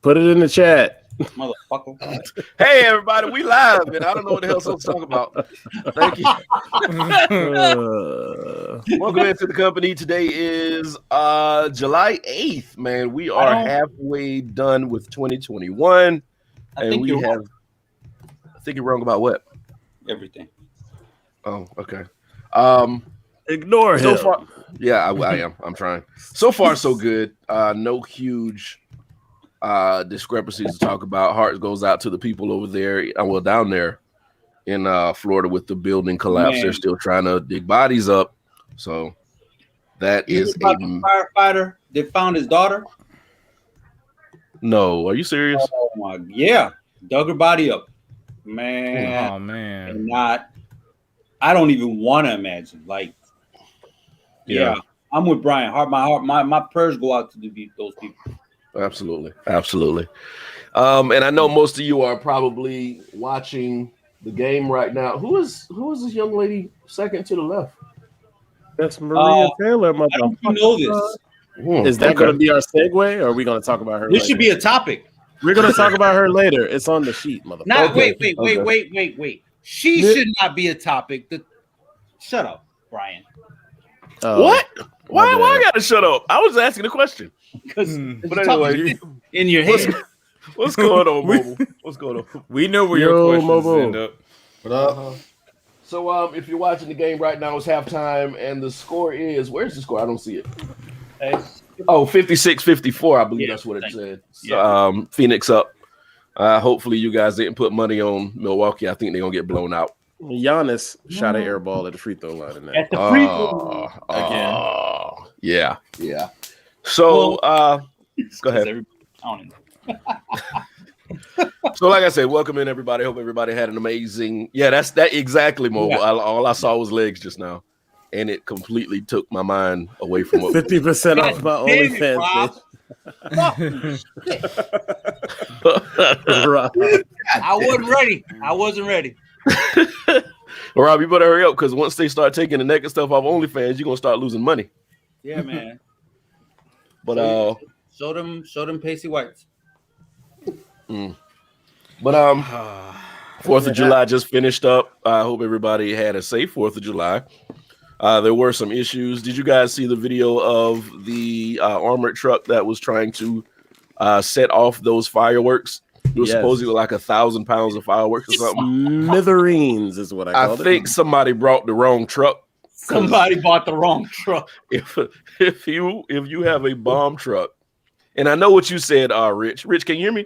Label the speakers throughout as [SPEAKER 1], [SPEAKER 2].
[SPEAKER 1] Put it in the chat.
[SPEAKER 2] Motherfucker.
[SPEAKER 3] Hey, everybody, we live, and I don't know what the hell I'm talking about. Thank you. Welcome into the company. Today is July 8th, man. We are halfway done with 2021. I think you're wrong about what?
[SPEAKER 2] Everything.
[SPEAKER 3] Oh, okay.
[SPEAKER 1] Ignore him.
[SPEAKER 3] Far, yeah, I am. I'm trying. So far, so good. No huge discrepancies to talk about. Heart goes out to the people over there, down there in Florida with the building collapse. They're still trying to dig bodies up. So that is
[SPEAKER 2] a firefighter that found his daughter.
[SPEAKER 3] No, are you serious?
[SPEAKER 2] Oh my, yeah, dug her body up, man.
[SPEAKER 4] Oh man,
[SPEAKER 2] and I don't even want to imagine. Like, yeah, I'm with Brian. My prayers go out to those people.
[SPEAKER 3] Absolutely. And I know most of you are probably watching the game right now. Who is this young lady second to the left?
[SPEAKER 1] That's Maria Taylor.
[SPEAKER 2] I don't know this.
[SPEAKER 1] Is that going to be our segue, or are we going to talk about her?
[SPEAKER 2] This should be a topic.
[SPEAKER 1] We're going to talk about her later. It's on the sheet, motherfucker.
[SPEAKER 2] Wait. She should not be a topic. Shut up, Brian.
[SPEAKER 3] What? Why I got to shut up? I was asking a question.
[SPEAKER 2] Because anyway, in your head.
[SPEAKER 3] What's going on, Mobile? What's going on?
[SPEAKER 4] We know where your questions end up.
[SPEAKER 3] So, if you're watching the game right now, it's halftime, and the score is, where's the score? I don't see it. 56-54, I believe that's what it said. So, Phoenix up. Hopefully, you guys didn't put money on Milwaukee. I think they're going to get blown out.
[SPEAKER 1] Giannis shot an air ball at the free throw line.
[SPEAKER 2] At the free throw
[SPEAKER 3] again. Yeah. So, go ahead. So, like I said, welcome in, everybody. Hope everybody had an amazing. Yeah, that's exactly, Mobile. Yeah. All I saw was legs just now, and it completely took my mind away from what
[SPEAKER 1] 50% off my OnlyFans.
[SPEAKER 2] I wasn't ready.
[SPEAKER 3] Well, Rob, you better hurry up because once they start taking the naked stuff off OnlyFans, you're gonna start losing money.
[SPEAKER 2] Yeah, man.
[SPEAKER 3] But
[SPEAKER 2] show them pasty whites.
[SPEAKER 3] But 4th of July just finished up. I hope everybody had a safe 4th of July. There were some issues. Did you guys see the video of the armored truck that was trying to set off those fireworks? It was supposedly like 1,000 pounds of fireworks or something.
[SPEAKER 1] Smithereens is what I call it.
[SPEAKER 3] I think somebody brought the wrong truck.
[SPEAKER 2] Somebody bought the wrong truck.
[SPEAKER 3] If you have a bomb truck, and I know what you said, Rich. Rich, can you hear me?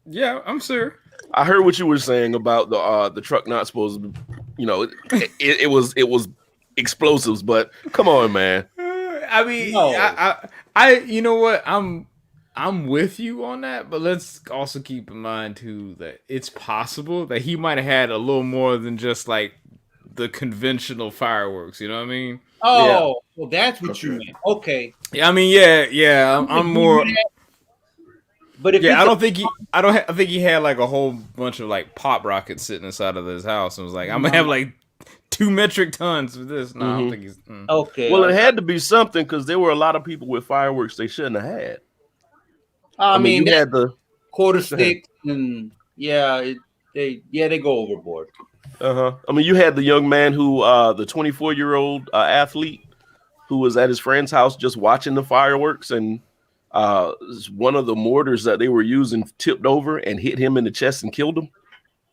[SPEAKER 4] Yeah, I'm sure.
[SPEAKER 3] I heard what you were saying about the truck not supposed to, it was explosives, but come on, man.
[SPEAKER 4] I mean, no. I you know what? I'm with you on that, but let's also keep in mind too that it's possible that he might have had a little more than just like the conventional fireworks. You know what I mean?
[SPEAKER 2] Oh, well, that's what you meant. Okay.
[SPEAKER 4] Yeah, I mean, yeah. I'm more. But if I think he had like a whole bunch of like pop rockets sitting inside of his house and was like, I'm gonna have like 2 metric tons of this. No, I don't think he's
[SPEAKER 2] okay.
[SPEAKER 3] Well, it had to be something because there were a lot of people with fireworks they shouldn't have had.
[SPEAKER 2] I mean,
[SPEAKER 3] you had the
[SPEAKER 2] quarter sticks and they go overboard.
[SPEAKER 3] I mean, you had the young man who the 24-year-old athlete who was at his friend's house just watching the fireworks, and one of the mortars that they were using tipped over and hit him in the chest and killed him.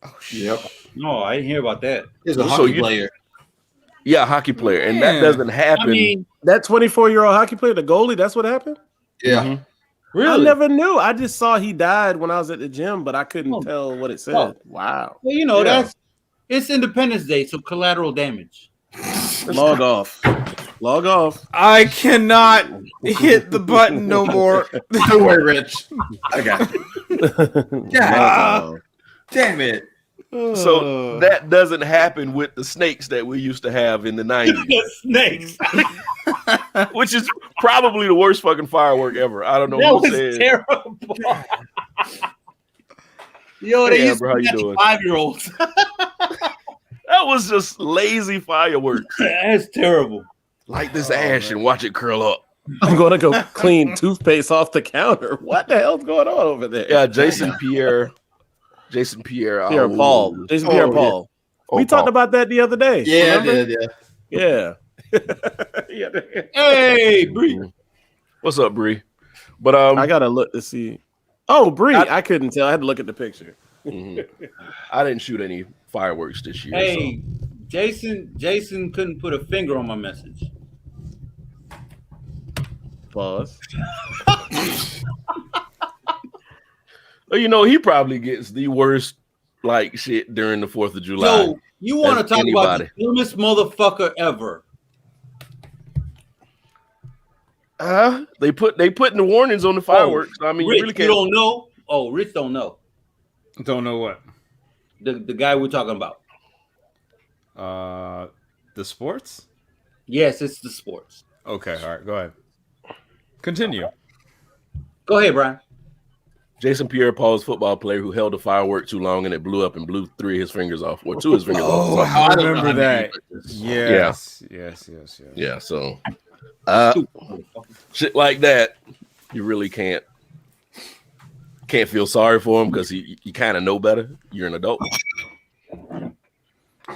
[SPEAKER 2] Oh shit! Yep. No, I didn't hear about that.
[SPEAKER 5] He's a hockey player.
[SPEAKER 3] Yeah, hockey player, and that doesn't happen.
[SPEAKER 1] I mean, that 24-year-old hockey player, the goalie, that's what happened.
[SPEAKER 5] Yeah.
[SPEAKER 1] Really? I never knew. I just saw he died when I was at the gym, but I couldn't tell what it said. Oh. Wow.
[SPEAKER 2] Well, it's Independence Day, so collateral damage.
[SPEAKER 1] Log off.
[SPEAKER 4] I cannot hit the button no more.
[SPEAKER 5] Don't worry, Rich. I got it. Damn it.
[SPEAKER 3] So that doesn't happen with the snakes that we used to have in the 90s.
[SPEAKER 2] The snakes.
[SPEAKER 3] Which is probably the worst fucking firework ever. I don't know
[SPEAKER 2] who said. Terrible. Yo, they used to be 5-year-olds.
[SPEAKER 3] That was just lazy fireworks.
[SPEAKER 2] That's terrible.
[SPEAKER 3] Light this ash and watch it curl up.
[SPEAKER 1] I'm going to go clean toothpaste off the counter. What the hell's going on over there?
[SPEAKER 3] Yeah, Jason Pierre.
[SPEAKER 1] Paul. Jason Pierre Paul.
[SPEAKER 3] Oh,
[SPEAKER 1] we talked about that the other day.
[SPEAKER 5] Yeah,
[SPEAKER 1] remember? Yeah.
[SPEAKER 2] Hey, Bree.
[SPEAKER 3] What's up, Bree? But
[SPEAKER 1] I gotta look to see. Oh, Bree, I couldn't tell. I had to look at the picture.
[SPEAKER 3] I didn't shoot any fireworks this year.
[SPEAKER 2] Hey, so. Jason couldn't put a finger on my message.
[SPEAKER 1] Pause.
[SPEAKER 3] You know, he probably gets the worst like shit during the 4th of July.
[SPEAKER 2] Yo, you want to talk about the dumbest motherfucker ever?
[SPEAKER 3] They putting the warnings on the fireworks. I mean,
[SPEAKER 2] Rich,
[SPEAKER 3] you really can't.
[SPEAKER 2] You don't know? Oh, Rich don't know.
[SPEAKER 4] Don't know what?
[SPEAKER 2] The guy we're talking about.
[SPEAKER 4] The sports?
[SPEAKER 2] Yes, it's the sports.
[SPEAKER 4] Okay, all right, go ahead. Continue.
[SPEAKER 2] Go ahead, Brian.
[SPEAKER 3] Jason Pierre-Paul's football player who held a firework too long and it blew up and blew 3 of his fingers off, or 2 of his fingers off.
[SPEAKER 4] I remember that. Yes.
[SPEAKER 3] Yeah, so shit like that, you really can't feel sorry for him because you kind of know better. You're an adult.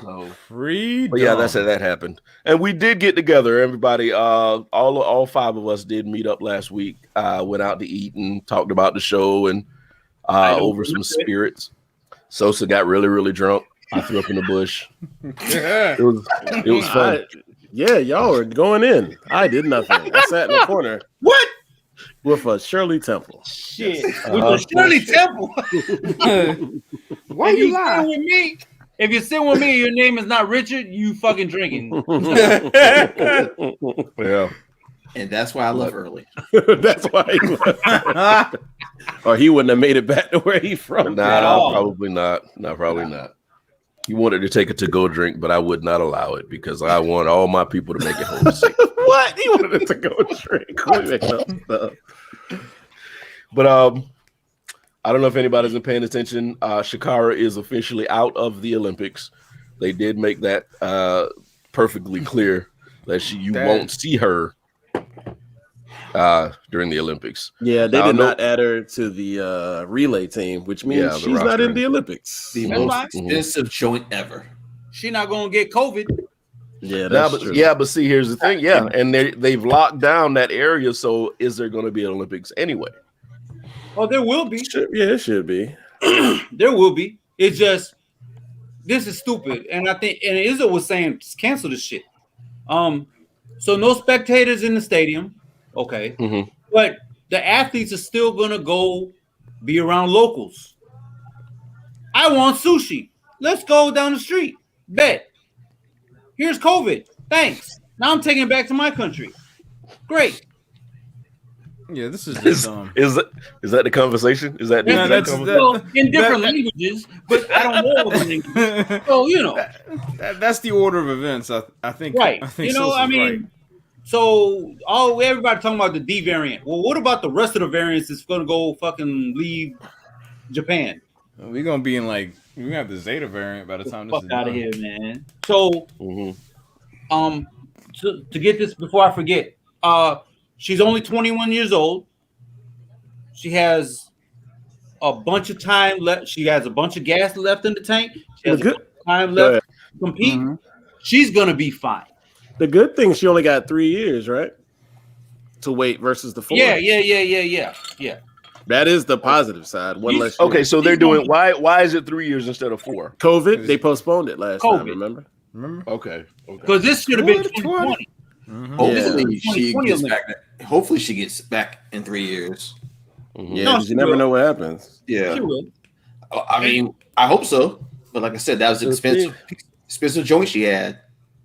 [SPEAKER 3] So
[SPEAKER 4] freedom.
[SPEAKER 3] Yeah, that happened, and we did get together. Everybody, all 5 of us did meet up last week. Went out to eat and talked about the show and over some spirits. Sosa got really, really drunk. I threw up in the bush. It was fun.
[SPEAKER 1] Y'all were going in. I did nothing. I sat in the corner.
[SPEAKER 2] What?
[SPEAKER 1] With a Shirley Temple.
[SPEAKER 2] Shit. With a Shirley Temple.
[SPEAKER 4] Why you lying
[SPEAKER 2] with me? If you're sitting with me and your name is not Richard, you fucking drinking.
[SPEAKER 3] Yeah.
[SPEAKER 5] And that's why I left early.
[SPEAKER 1] That's why he left. Or he wouldn't have made it back to where he's from.
[SPEAKER 3] Nah, probably not. No, probably not. He wanted to take a to-go drink, but I would not allow it because I want all my people to make it home safe.
[SPEAKER 1] What? He wanted a to-go drink.
[SPEAKER 3] But I don't know if anybody's been paying attention. Shakira is officially out of the Olympics. They did make that perfectly clear that you won't see her during the Olympics.
[SPEAKER 1] Yeah, they did not add her to the relay team, which means she's not in the Olympics.
[SPEAKER 5] The most expensive joint ever.
[SPEAKER 2] She's not going to get COVID.
[SPEAKER 1] Yeah, that's true.
[SPEAKER 3] Yeah, but see, here's the thing. Yeah, and they've locked down that area. So is there going to be an Olympics anyway?
[SPEAKER 2] Oh, there will be.
[SPEAKER 1] It should be.
[SPEAKER 2] There will be. It's just this is stupid, and I think Izzo was saying cancel this shit. So no spectators in the stadium, okay, but the athletes are still gonna go be around locals. I want sushi. Let's go down the street. Bet. Here's COVID. Thanks. Now I'm taking it back to my country. Great.
[SPEAKER 4] Yeah, this is just dumb.
[SPEAKER 3] Is that the conversation? Is that
[SPEAKER 2] in different languages, but I don't know what language. So
[SPEAKER 4] that's the order of events. I think
[SPEAKER 2] right.
[SPEAKER 4] I think
[SPEAKER 2] right. So everybody talking about the D variant. Well, what about the rest of the variants that's going to go fucking leave Japan?
[SPEAKER 4] We're gonna be in we're gonna have the Zeta variant by the time this is
[SPEAKER 2] out of here, man. So, to get this before I forget, she's only 21 years old. She has a bunch of time left. She has a bunch of gas left in the tank. She has a bunch of time left to compete. She's gonna be fine.
[SPEAKER 1] The good thing, she only got 3 years, right? To wait versus the 4.
[SPEAKER 2] Yeah.
[SPEAKER 1] That is the positive side. One less.
[SPEAKER 3] Okay, so they're doing why is it 3 years instead of 4?
[SPEAKER 1] COVID. They postponed it last time. Remember?
[SPEAKER 3] Okay.
[SPEAKER 2] Because this should have been 2020.
[SPEAKER 5] Hopefully she gets back in 3 years.
[SPEAKER 1] Yeah, you never know what happens.
[SPEAKER 5] Yeah, she will. I mean, I hope so. But like I said, that was an expensive joint she had.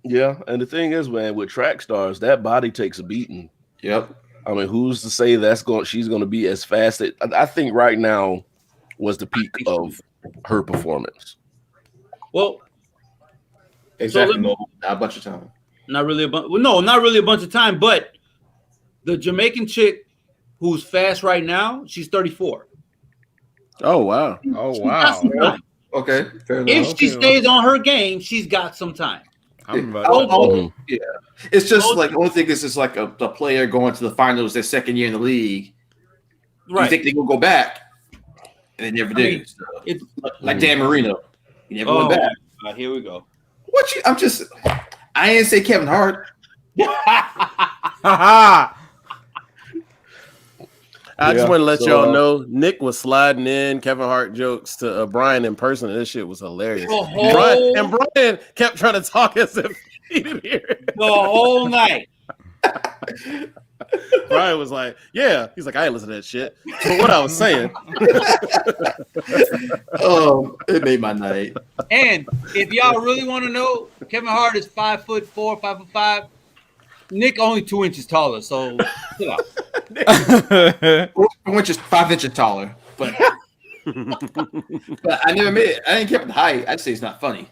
[SPEAKER 3] Yeah, and the thing is, man, with track stars, that body takes a beating.
[SPEAKER 5] Yep.
[SPEAKER 3] I mean, who's to say she's going to be as fast? I think right now was the peak of her performance.
[SPEAKER 2] Well,
[SPEAKER 5] exactly. Not a bunch of time.
[SPEAKER 2] Not really not really a bunch of time. But the Jamaican chick who's fast right now, she's 34.
[SPEAKER 1] Oh wow!
[SPEAKER 5] Okay, fair enough.
[SPEAKER 2] If she stays on her game, she's got some time.
[SPEAKER 5] Yeah, it's just like the only thing is just like a player going to the finals their second year in the league. Right. You think they will go back, and they never did. Mean, so, it's like Dan Marino. He never went back.
[SPEAKER 2] Here we go.
[SPEAKER 5] I didn't say Kevin Hart.
[SPEAKER 1] I just want to let y'all know Nick was sliding in Kevin Hart jokes to Brian in person, and this shit was hilarious. Brian kept trying to talk as if he didn't hear it
[SPEAKER 2] the whole night.
[SPEAKER 1] Brian was like, "Yeah," he's like, "I ain't listen to that shit." But what I was saying,
[SPEAKER 5] it made my night.
[SPEAKER 2] And if y'all really want to know, Kevin Hart is 5'4", 5'5". Nick only 2 inches taller, so chill out.
[SPEAKER 5] 5 inches taller, but I never made it. I didn't care the height. I'd say it's not funny.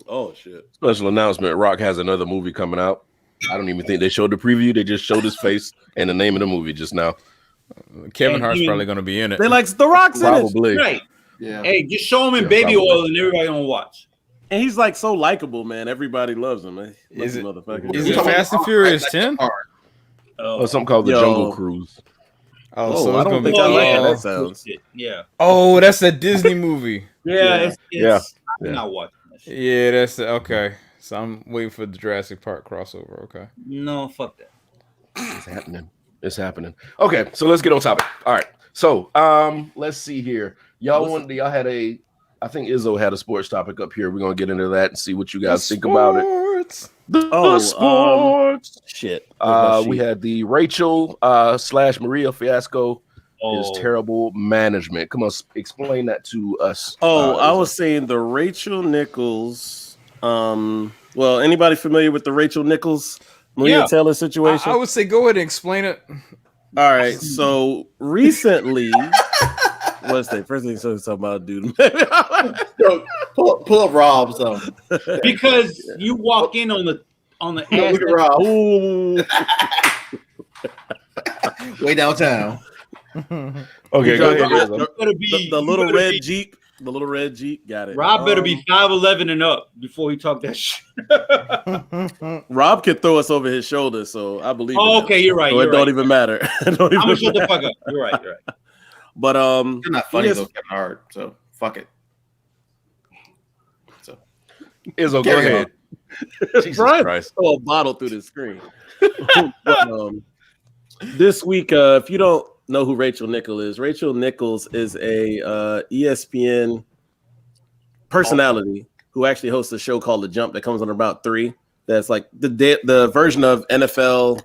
[SPEAKER 1] Oh shit!
[SPEAKER 3] Special announcement: Rock has another movie coming out. I don't even think they showed the preview. They just showed his face and the name of the movie just now.
[SPEAKER 4] Kevin Hart's probably going to be in it.
[SPEAKER 1] They like The Rock's
[SPEAKER 3] probably.
[SPEAKER 1] in it.
[SPEAKER 2] Right. Yeah. Hey, just show him in baby oil and everybody gonna watch.
[SPEAKER 1] And he's like so likable, man. Everybody loves him. Man.
[SPEAKER 4] Is it Fast and Furious 10?
[SPEAKER 3] Or something called the Jungle Cruise.
[SPEAKER 1] So I don't think I like how that sounds.
[SPEAKER 2] Yeah.
[SPEAKER 4] Oh, that's a Disney movie.
[SPEAKER 2] Yeah. I'm not watching that shit.
[SPEAKER 4] Yeah, that's okay. So I'm waiting for the Jurassic Park crossover. Okay.
[SPEAKER 2] No, fuck that.
[SPEAKER 3] It's happening. Okay, so let's get on topic. All right. So let's see here. Y'all had I think Izzo had a sports topic up here. We're gonna get into that and see what you guys think about it. The sports.
[SPEAKER 1] Shit.
[SPEAKER 3] We had the Rachel / Maria fiasco. Is terrible management. Come on, explain that to us.
[SPEAKER 1] I was saying the Rachel Nichols. Well, anybody familiar with the Rachel Nichols Maria Taylor situation?
[SPEAKER 4] I would say go ahead and explain it.
[SPEAKER 1] All right. So recently, what's that? First thing so talking about, dude.
[SPEAKER 5] pull up Rob. So
[SPEAKER 2] because you walk in on the
[SPEAKER 5] look at Rob. Way downtown.
[SPEAKER 3] Okay, go ahead.
[SPEAKER 1] The little red Jeep. The little red Jeep. Got it.
[SPEAKER 2] Rob better be 5'11" and up before he talk that shit.
[SPEAKER 1] Rob can throw us over his shoulder, so I believe.
[SPEAKER 2] Okay, you're right.
[SPEAKER 1] So it don't even matter.
[SPEAKER 2] I'm gonna shut the fuck up. You're right.
[SPEAKER 1] But
[SPEAKER 5] you're not funny though, Kevin Hart. So fuck it. So
[SPEAKER 3] Izzo, go ahead.
[SPEAKER 1] Jesus Christ! Throw a bottle through the screen. But, this week, if you don't know who Rachel Nichols is a ESPN personality who actually hosts a show called The Jump that comes on about 3. That's like the version of NFL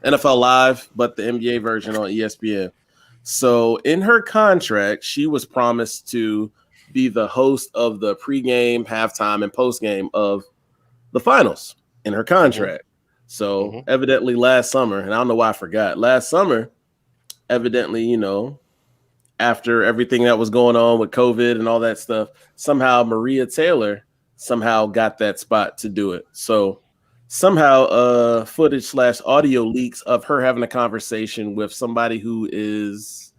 [SPEAKER 1] Live, but the NBA version on ESPN. So in her contract, she was promised to be the host of the pregame, halftime, and postgame of the finals in her contract. So evidently last summer, and I don't know why I forgot, last summer, evidently, after everything that was going on with COVID and all that stuff, somehow Maria Taylor got that spot to do it. So somehow footage / audio leaks of her having a conversation with somebody who is,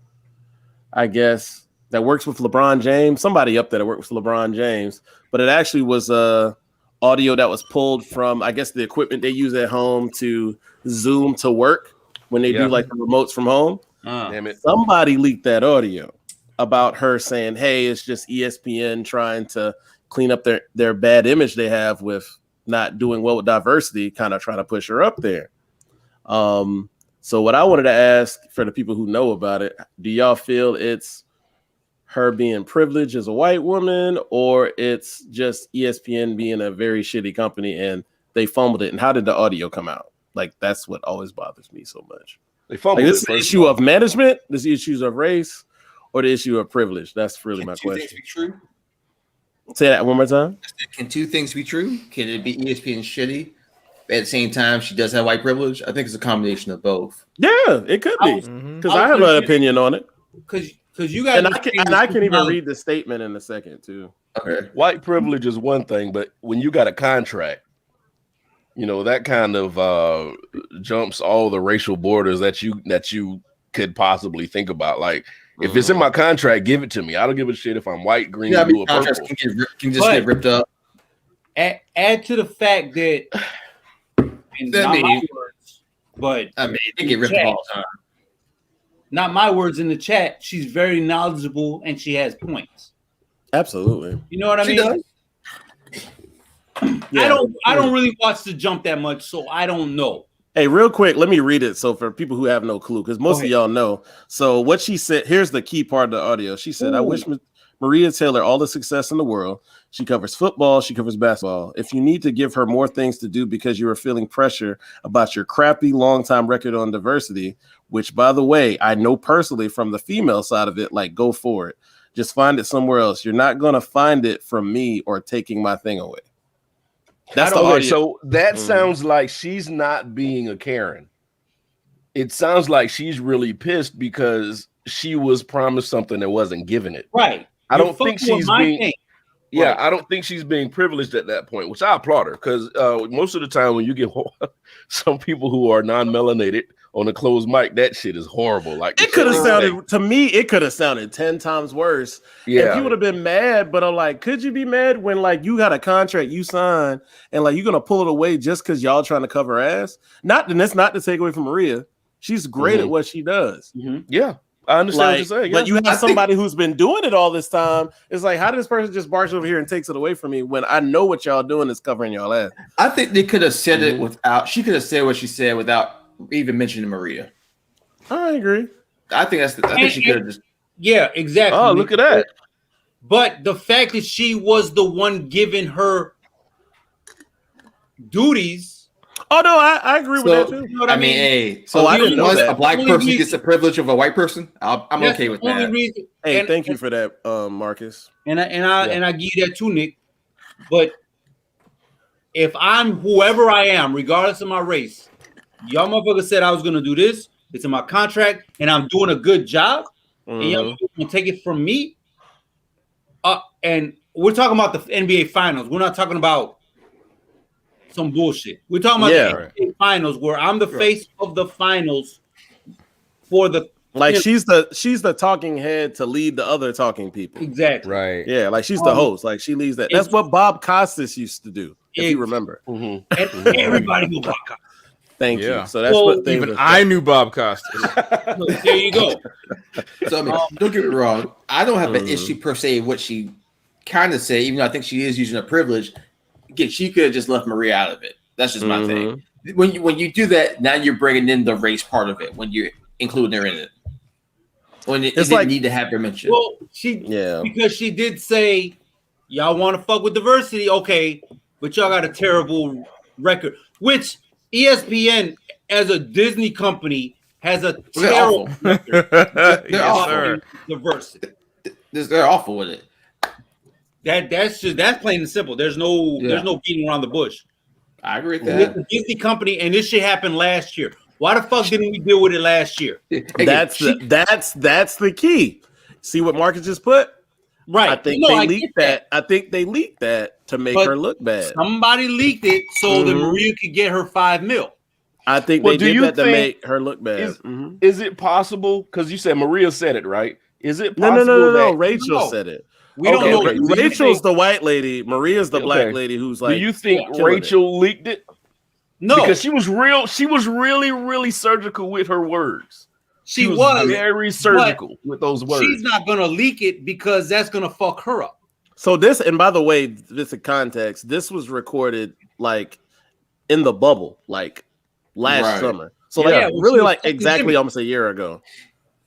[SPEAKER 1] I guess, that works with LeBron James, somebody up there that works with LeBron James, but it actually was audio that was pulled from, I guess, the equipment they use at home to Zoom to work when they do like the remotes from home.
[SPEAKER 3] Damn it.
[SPEAKER 1] Somebody leaked that audio about her saying, hey, it's just ESPN trying to clean up their bad image they have with not doing well with diversity, kind of trying to push her up there. So what I wanted to ask for the people who know about it, do y'all feel it's her being privileged as a white woman, or it's just ESPN being a very shitty company and they fumbled it? And how did the audio come out? Like, that's what always bothers me so much.
[SPEAKER 3] They fumbled
[SPEAKER 1] this the issue of management, this issues of race, or the issue of privilege? That's really my question.
[SPEAKER 5] Things be true?
[SPEAKER 1] Say that one more time.
[SPEAKER 5] Can two things be true? Can it be ESPN shitty? At the same time, she does have white privilege? I think it's a combination of both.
[SPEAKER 1] Yeah, it could be. Because I have an opinion on it.
[SPEAKER 2] Because you guys,
[SPEAKER 1] and I can even read the statement in a second too.
[SPEAKER 5] Okay.
[SPEAKER 3] White privilege is one thing, but when you got a contract, that kind of jumps all the racial borders that you could possibly think about. Like, if it's in my contract, give it to me. I don't give a shit if I'm white, green, blue, or purple.
[SPEAKER 5] Can just get ripped up.
[SPEAKER 2] Add to the fact that, and not my words, but
[SPEAKER 5] I mean, they get ripped all the time.
[SPEAKER 2] Not my words in the chat. She's very knowledgeable and she has points.
[SPEAKER 1] Absolutely.
[SPEAKER 2] You know what I mean?
[SPEAKER 5] Does.
[SPEAKER 2] Yeah. I don't really watch The Jump that much, so I don't know.
[SPEAKER 1] Hey, real quick, let me read it. So for people who have no clue, because most of y'all know. So what she said, here's the key part of the audio. She said, I wish Maria Taylor all the success in the world. She covers football. She covers basketball. If you need to give her more things to do because you are feeling pressure about your crappy long-time record on diversity, which, by the way, I know personally from the female side of it, like, go for it. Just find it somewhere else. You're not going to find it from me or taking my thing away.
[SPEAKER 3] That's the audio. So that sounds like she's not being a Karen. It sounds like she's really pissed because she was promised something that wasn't given it.
[SPEAKER 2] Right.
[SPEAKER 3] I don't think she's being. Yeah, I don't think she's being privileged at that point, which I applaud her because most of the time when you get some people who are non-melanated on a closed mic, that shit is horrible. Like
[SPEAKER 1] it could have sounded to me, it could have sounded 10 times worse. Yeah, and you would have been mad. But I'm like, could you be mad when like you got a contract you signed and like you're gonna pull it away just because y'all trying to cover ass? And that's not to take away from Maria. She's great at what she does.
[SPEAKER 3] Yeah. I understand what you're saying.
[SPEAKER 1] But you have somebody who's been doing it all this time. It's like, how did this person just barge over here and takes it away from me when I know what y'all doing is covering y'all ass?
[SPEAKER 5] I think they could have said it without. She could have said what she said without even mentioning Maria.
[SPEAKER 1] I agree.
[SPEAKER 5] I think that's. I think she could have just.
[SPEAKER 2] Yeah, exactly.
[SPEAKER 3] Oh, look at that.
[SPEAKER 2] But the fact that she was the one giving her duties.
[SPEAKER 1] Oh no, I agree with that too.
[SPEAKER 5] You know what I mean? Hey, so
[SPEAKER 1] I didn't know that.
[SPEAKER 5] A black person gets the privilege of a white person. I'm okay with that.
[SPEAKER 1] Hey, thank you for that, Marcus.
[SPEAKER 2] And I give you that too, Nick. But if I'm whoever I am, regardless of my race, y'all motherfuckers said I was gonna do this. It's in my contract, and I'm doing a good job. And y'all gonna take it from me. And we're talking about the NBA Finals. We're not talking about some bullshit. We're talking about the NBA Finals, where I'm the face of the finals for the
[SPEAKER 1] she's the talking head to lead the other talking people.
[SPEAKER 2] Exactly.
[SPEAKER 3] Right.
[SPEAKER 1] Yeah, like she's the host. Like she leads that. That's what Bob Costas used to do, if you remember.
[SPEAKER 2] And everybody knew Bob Costas.
[SPEAKER 1] Thank you. So that's what
[SPEAKER 4] even I knew Bob Costas.
[SPEAKER 2] There you go.
[SPEAKER 5] So I mean, don't get me wrong. I don't have an issue per se with what she kind of say, even though I think she is using her privilege. Again, she could have just left Maria out of it. That's just my thing. When you do that, now you're bringing in the race part of it when you're including her in it. When it didn't need to have her mentioned.
[SPEAKER 2] Well, because she did say, y'all want to fuck with diversity, okay, but y'all got a terrible record, which ESPN as a Disney company has a terrible record. They're awful. Diversity.
[SPEAKER 5] They're awful with it.
[SPEAKER 2] That's plain and simple. There's no beating around the bush.
[SPEAKER 5] I agree with that.
[SPEAKER 2] It's a Disney company, and this shit happened last year. Why the fuck didn't we deal with it last year?
[SPEAKER 1] That's the key. See what Marcus just put?
[SPEAKER 2] Right.
[SPEAKER 1] I think they leaked that. I think they leaked that to make her look bad.
[SPEAKER 2] Somebody leaked it so that Maria could get her $5 million.
[SPEAKER 1] I think they did that to make her look bad.
[SPEAKER 3] Is it possible? Because you said Maria said it, right? Is it possible?
[SPEAKER 1] No. Rachel said it.
[SPEAKER 2] We don't know.
[SPEAKER 1] Rachel's the white lady. Maria's the black lady who's like.
[SPEAKER 3] Do you think Rachel leaked it?
[SPEAKER 2] No,
[SPEAKER 3] because she was really, really surgical with her words.
[SPEAKER 2] She was
[SPEAKER 3] very surgical with those words.
[SPEAKER 2] She's not gonna leak it because that's gonna fuck her up.
[SPEAKER 1] So this, and by the way, this is context. This was recorded like in the bubble, like last summer. So really, like exactly almost a year ago.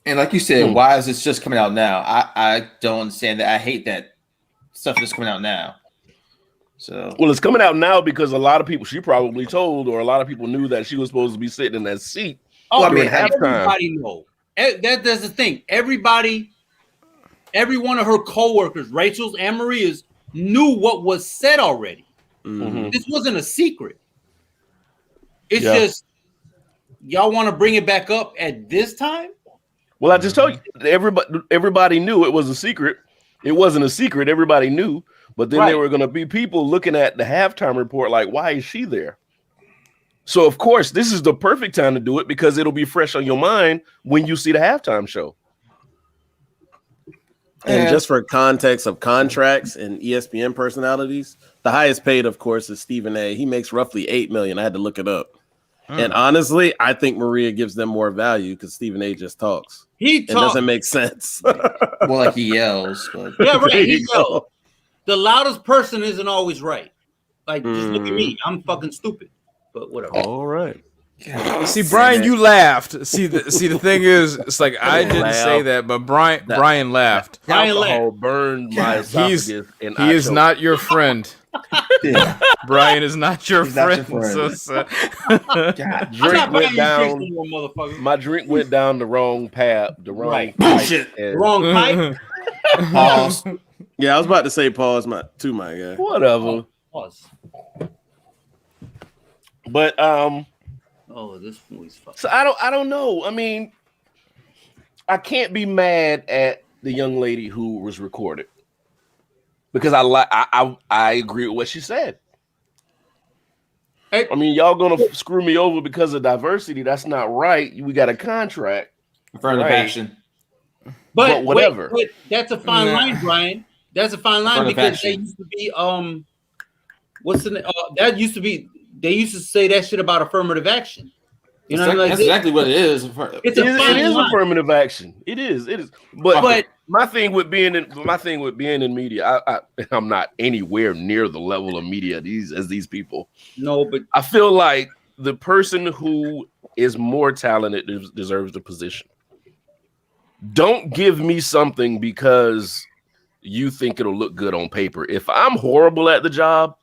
[SPEAKER 5] And like you said, why is this just coming out now? I don't understand that. I hate that stuff is coming out now. So
[SPEAKER 3] it's coming out now because a lot of people, she probably told, or a lot of people knew that she was supposed to be sitting in that seat.
[SPEAKER 2] Oh, I mean, everybody know. That's the thing. Every one of her co-workers, Rachel's and Maria's, knew what was said already. This wasn't a secret. It's just y'all want to bring it back up at this time.
[SPEAKER 3] Well, I just told you, everybody knew it was a secret. It wasn't a secret. Everybody knew. But then there were going to be people looking at the halftime report like, why is she there? So, of course, this is the perfect time to do it because it'll be fresh on your mind when you see the halftime show.
[SPEAKER 1] And just for context of contracts and ESPN personalities, the highest paid, of course, is Stephen A. He makes roughly $8 million. I had to look it up. And honestly, I think Maria gives them more value because Stephen A. just talks. It doesn't make sense.
[SPEAKER 5] Well, like he yells. But...
[SPEAKER 2] Yeah, right. He yells. The loudest person isn't always right. Like, just look at me. I'm fucking stupid. But whatever.
[SPEAKER 1] All right.
[SPEAKER 4] See, Brian, you laughed. See, the thing is, it's like I didn't say that, but Brian laughed.
[SPEAKER 3] Brian laughed. Burned my esophagus.
[SPEAKER 4] He is not your friend. Yeah. Brian is not your friend.
[SPEAKER 3] Drink went down. My drink went down the wrong path. The wrong pipe.
[SPEAKER 2] Wrong pipe.
[SPEAKER 5] Pause.
[SPEAKER 1] Yeah, I was about to say pause my guy.
[SPEAKER 3] Whatever.
[SPEAKER 2] Pause.
[SPEAKER 3] But
[SPEAKER 2] this movie's fucking.
[SPEAKER 3] So I don't know. I mean, I can't be mad at the young lady who was recorded because I agree with what she said. I mean, y'all gonna screw me over because of diversity? That's not right. We got a contract.
[SPEAKER 5] Affirmative action.
[SPEAKER 2] But
[SPEAKER 3] whatever.
[SPEAKER 2] Wait, that's a fine line, Brian. That's a fine line because they used to be what's the name? That used to be. They used to say that shit about affirmative action. You know,
[SPEAKER 5] that's exactly what it is.
[SPEAKER 3] It is affirmative action. It is. But my thing with being in media, I'm not anywhere near the level of media as these people.
[SPEAKER 2] No, but
[SPEAKER 3] I feel like the person who is more talented deserves the position. Don't give me something because you think it'll look good on paper. If I'm horrible at the job,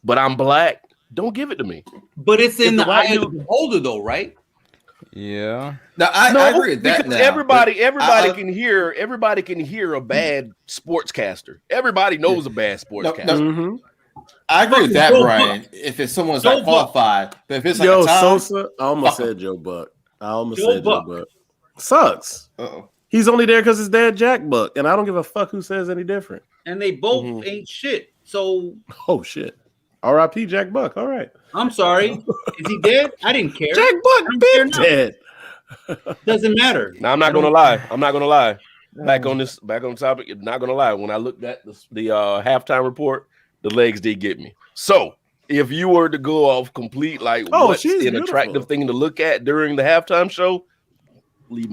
[SPEAKER 3] but I'm black, don't give it to me.
[SPEAKER 2] But it's in the eye of the beholder, though, right?
[SPEAKER 4] Yeah.
[SPEAKER 5] No, I agree with that.
[SPEAKER 3] Because everybody can hear a bad sportscaster. Everybody knows a bad sportscaster.
[SPEAKER 5] I agree with that, Brian. If it's someone's not qualified, but if it's like
[SPEAKER 1] Sosa, I almost said Joe Buck. Joe Buck. Sucks. Uh-oh. He's only there because his dad Jack Buck, and I don't give a fuck who says any different.
[SPEAKER 2] And they both ain't shit. So
[SPEAKER 1] shit. R.I.P. Jack Buck. All right.
[SPEAKER 2] I'm sorry. Is he dead? I didn't care.
[SPEAKER 1] Jack Buck been dead.
[SPEAKER 2] Doesn't matter.
[SPEAKER 3] Now I'm not gonna lie. Back on the topic. Not gonna lie. When I looked at the halftime report, the legs did get me. So if you were to go off complete what's an attractive thing to look at during the halftime show,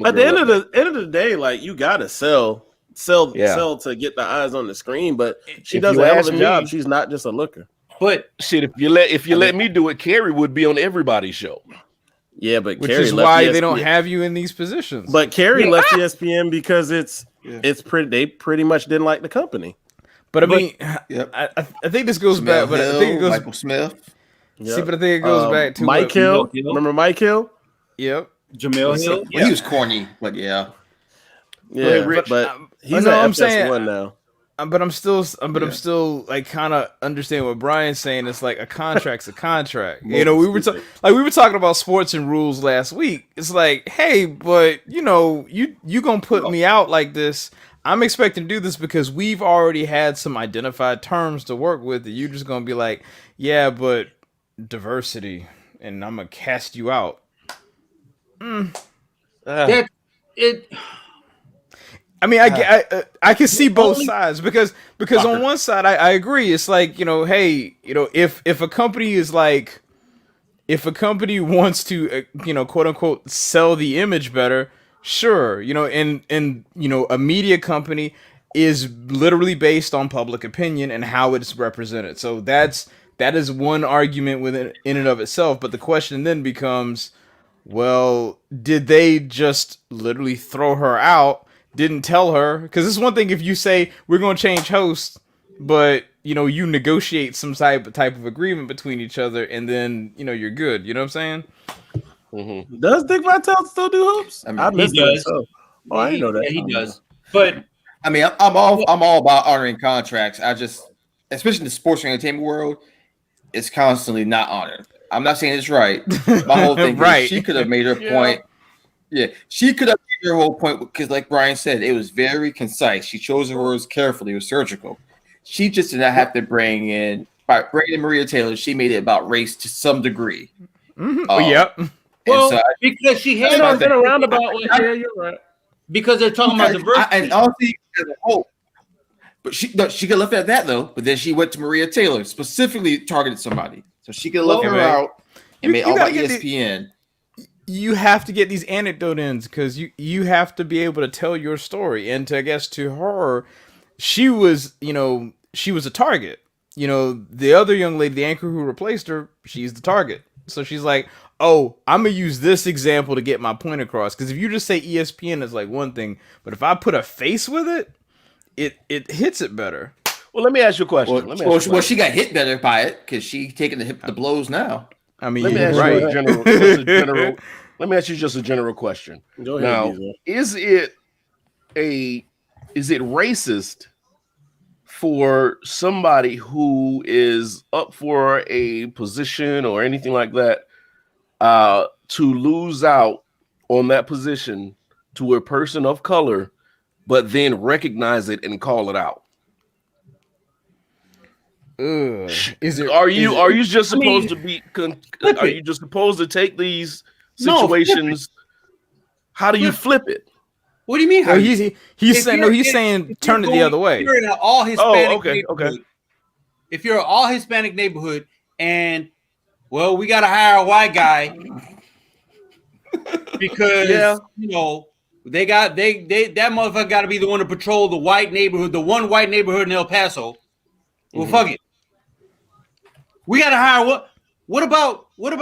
[SPEAKER 1] at the end of the day, like you gotta sell to get the eyes on the screen. But she does a hell of a job. She's not just a looker.
[SPEAKER 3] But shit, if you let me do it, Carrie would be on everybody's show.
[SPEAKER 1] Yeah, but
[SPEAKER 4] which
[SPEAKER 1] Carrie
[SPEAKER 4] is why they don't have you in these positions.
[SPEAKER 1] But Carrie left ESPN because they pretty much didn't like the company.
[SPEAKER 4] But I mean, I think this goes back. But I think it goes
[SPEAKER 5] Michael Smith.
[SPEAKER 1] Yep.
[SPEAKER 4] See, but I think it goes back to
[SPEAKER 1] Mike Hill. Remember Mike Hill?
[SPEAKER 4] Yep.
[SPEAKER 2] Jamel Hill.
[SPEAKER 5] Well, he was corny, but
[SPEAKER 1] yeah.
[SPEAKER 4] But
[SPEAKER 1] he's an FS1 now.
[SPEAKER 4] But I'm still like kind of understand what Brian's saying. It's like a contract's a contract. You know, we were talking about sports and rules last week. It's like, hey, but you gonna put me out like this. I'm expecting to do this because we've already had some identified terms to work with. And you're just gonna be like, yeah, but diversity, and I'm gonna cast you out.
[SPEAKER 2] That's it.
[SPEAKER 4] I mean, I can see both sides because on one side I agree. It's like, hey, if a company is like, if a company wants to quote unquote sell the image better, sure, and a media company is literally based on public opinion and how it's represented. So that is one argument within in and of itself. But the question then becomes, well, did they just literally throw her out? Didn't tell her, because it's one thing if you say we're going to change hosts, but you negotiate some type of agreement between each other, and then you're good. You know what I'm saying?
[SPEAKER 1] Mm-hmm. Does Dick Vitale still do hoops?
[SPEAKER 2] I mean, he does.
[SPEAKER 1] I didn't know that.
[SPEAKER 2] Yeah, he does. But
[SPEAKER 5] I mean, I'm all about honoring contracts. I just, especially in the sports and entertainment world, it's constantly not honored. I'm not saying it's right. My whole thing is she could have made her point. Yeah, she could have made her whole point because, like Brian said, it was very concise. She chose her words carefully. It was surgical. She just did not have to bring in Maria Taylor. She made it about race to some degree.
[SPEAKER 4] Mm-hmm. Yep.
[SPEAKER 2] Well, because she had
[SPEAKER 1] been a roundabout way. Yeah, you're right.
[SPEAKER 2] because they're talking about diversity.
[SPEAKER 5] And honestly, as a whole, but she could left it at that though. But then she went to Maria Taylor, specifically targeted somebody, so she could left her out and made all about ESPN.
[SPEAKER 4] You have to get these anecdote ends because you have to be able to tell your story. And I guess to her, she was a target. The other young lady, the anchor who replaced her, she's the target. So she's like, oh, I'm going to use this example to get my point across. Because if you just say ESPN is like one thing, but if I put a face with it, it hits it better.
[SPEAKER 3] Well, let me ask you a question.
[SPEAKER 5] Well, she got hit better by it because she taking the blows now.
[SPEAKER 4] I mean,
[SPEAKER 3] let me ask you let me ask you just a general question.
[SPEAKER 1] Go ahead.
[SPEAKER 3] Now, is it racist for somebody who is up for a position or anything like that to lose out on that position to a person of color, but then recognize it and call it out? Are you just supposed to take these situations? How do you flip it?
[SPEAKER 2] What do you mean?
[SPEAKER 4] He's saying turn it the other way.
[SPEAKER 2] If you're in an all Hispanic
[SPEAKER 3] neighborhood,
[SPEAKER 2] if you're an all Hispanic neighborhood and we got to hire a white guy because they that motherfucker got to be the one to patrol the white neighborhood, the one white neighborhood in El Paso. Well, fuck it. We got to hire what about
[SPEAKER 3] what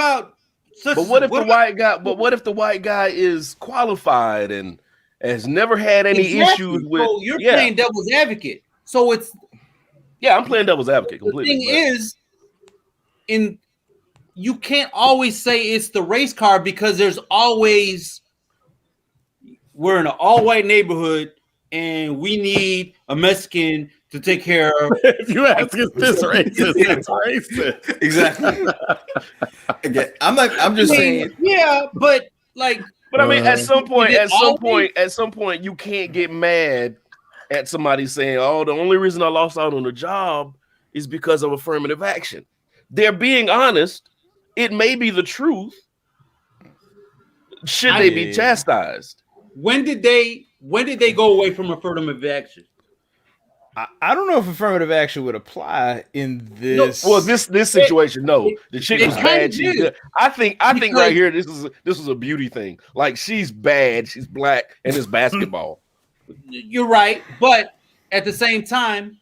[SPEAKER 3] if the white guy is qualified and has never had any issues with?
[SPEAKER 2] So you're playing devil's advocate. So it's
[SPEAKER 3] I'm playing devil's advocate completely.
[SPEAKER 2] The thing is, you can't always say it's the race card because there's always we're in an all-white neighborhood and we need a Mexican to take care of.
[SPEAKER 1] If you ask is this racist, it's racist.
[SPEAKER 5] Exactly. Again, I'm just saying.
[SPEAKER 2] Yeah, but
[SPEAKER 3] I mean, at some point, you can't get mad at somebody saying, "Oh, the only reason I lost out on the job is because of affirmative action." They're being honest. It may be the truth. Should they be chastised?
[SPEAKER 2] When did they go away from affirmative action?
[SPEAKER 4] I don't know if affirmative action would apply in this.
[SPEAKER 3] No, well, this situation, no. The chick was bad. She's good. I think right here, this is a beauty thing. Like, she's bad, she's black, and it's basketball.
[SPEAKER 2] You're right, but at the same time,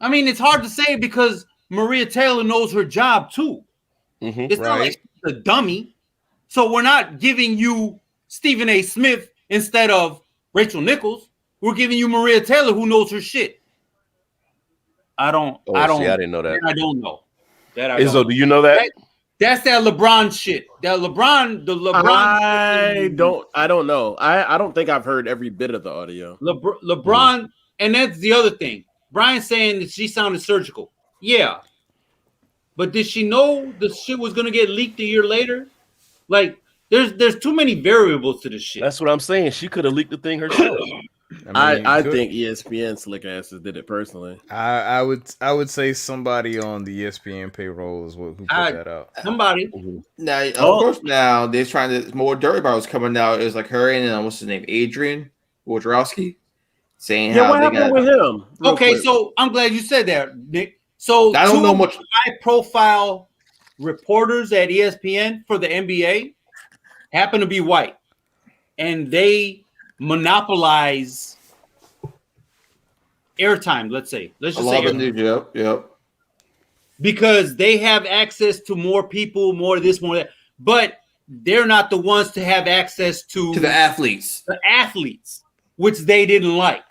[SPEAKER 2] I mean, it's hard to say because Maria Taylor knows her job too. It's not like she's a dummy. So we're not giving you Stephen A. Smith instead of Rachel Nichols. We're giving you Maria Taylor, who knows her shit. I didn't know that. I don't know.
[SPEAKER 3] Izzo, do you know that?
[SPEAKER 2] That's that LeBron shit. That LeBron.
[SPEAKER 1] I don't know. I don't think I've heard every bit of the audio.
[SPEAKER 2] LeBron, and that's the other thing. Brian's saying that she sounded surgical. Yeah. But did she know the shit was gonna get leaked a year later? Like, there's too many variables to this shit.
[SPEAKER 3] That's what I'm saying. She could have leaked the thing herself.
[SPEAKER 1] I think ESPN slick asses did it personally.
[SPEAKER 4] I would say somebody on the ESPN payroll is who put that out.
[SPEAKER 2] Somebody.
[SPEAKER 5] Now, of course, now they're trying to more dirty barrels coming out. It was like her and what's his name, Adrian Wojnarowski, saying how
[SPEAKER 1] what happened with him.
[SPEAKER 2] Okay, so I'm glad you said that, Nick. So
[SPEAKER 5] I don't know much
[SPEAKER 2] high-profile reporters at ESPN for the NBA happen to be white, and they monopolize airtime. Let's just say
[SPEAKER 5] airtime. Yep.
[SPEAKER 2] Because they have access to more people, more this, more that, but they're not the ones to have access to
[SPEAKER 5] the athletes.
[SPEAKER 2] The athletes, which they didn't like.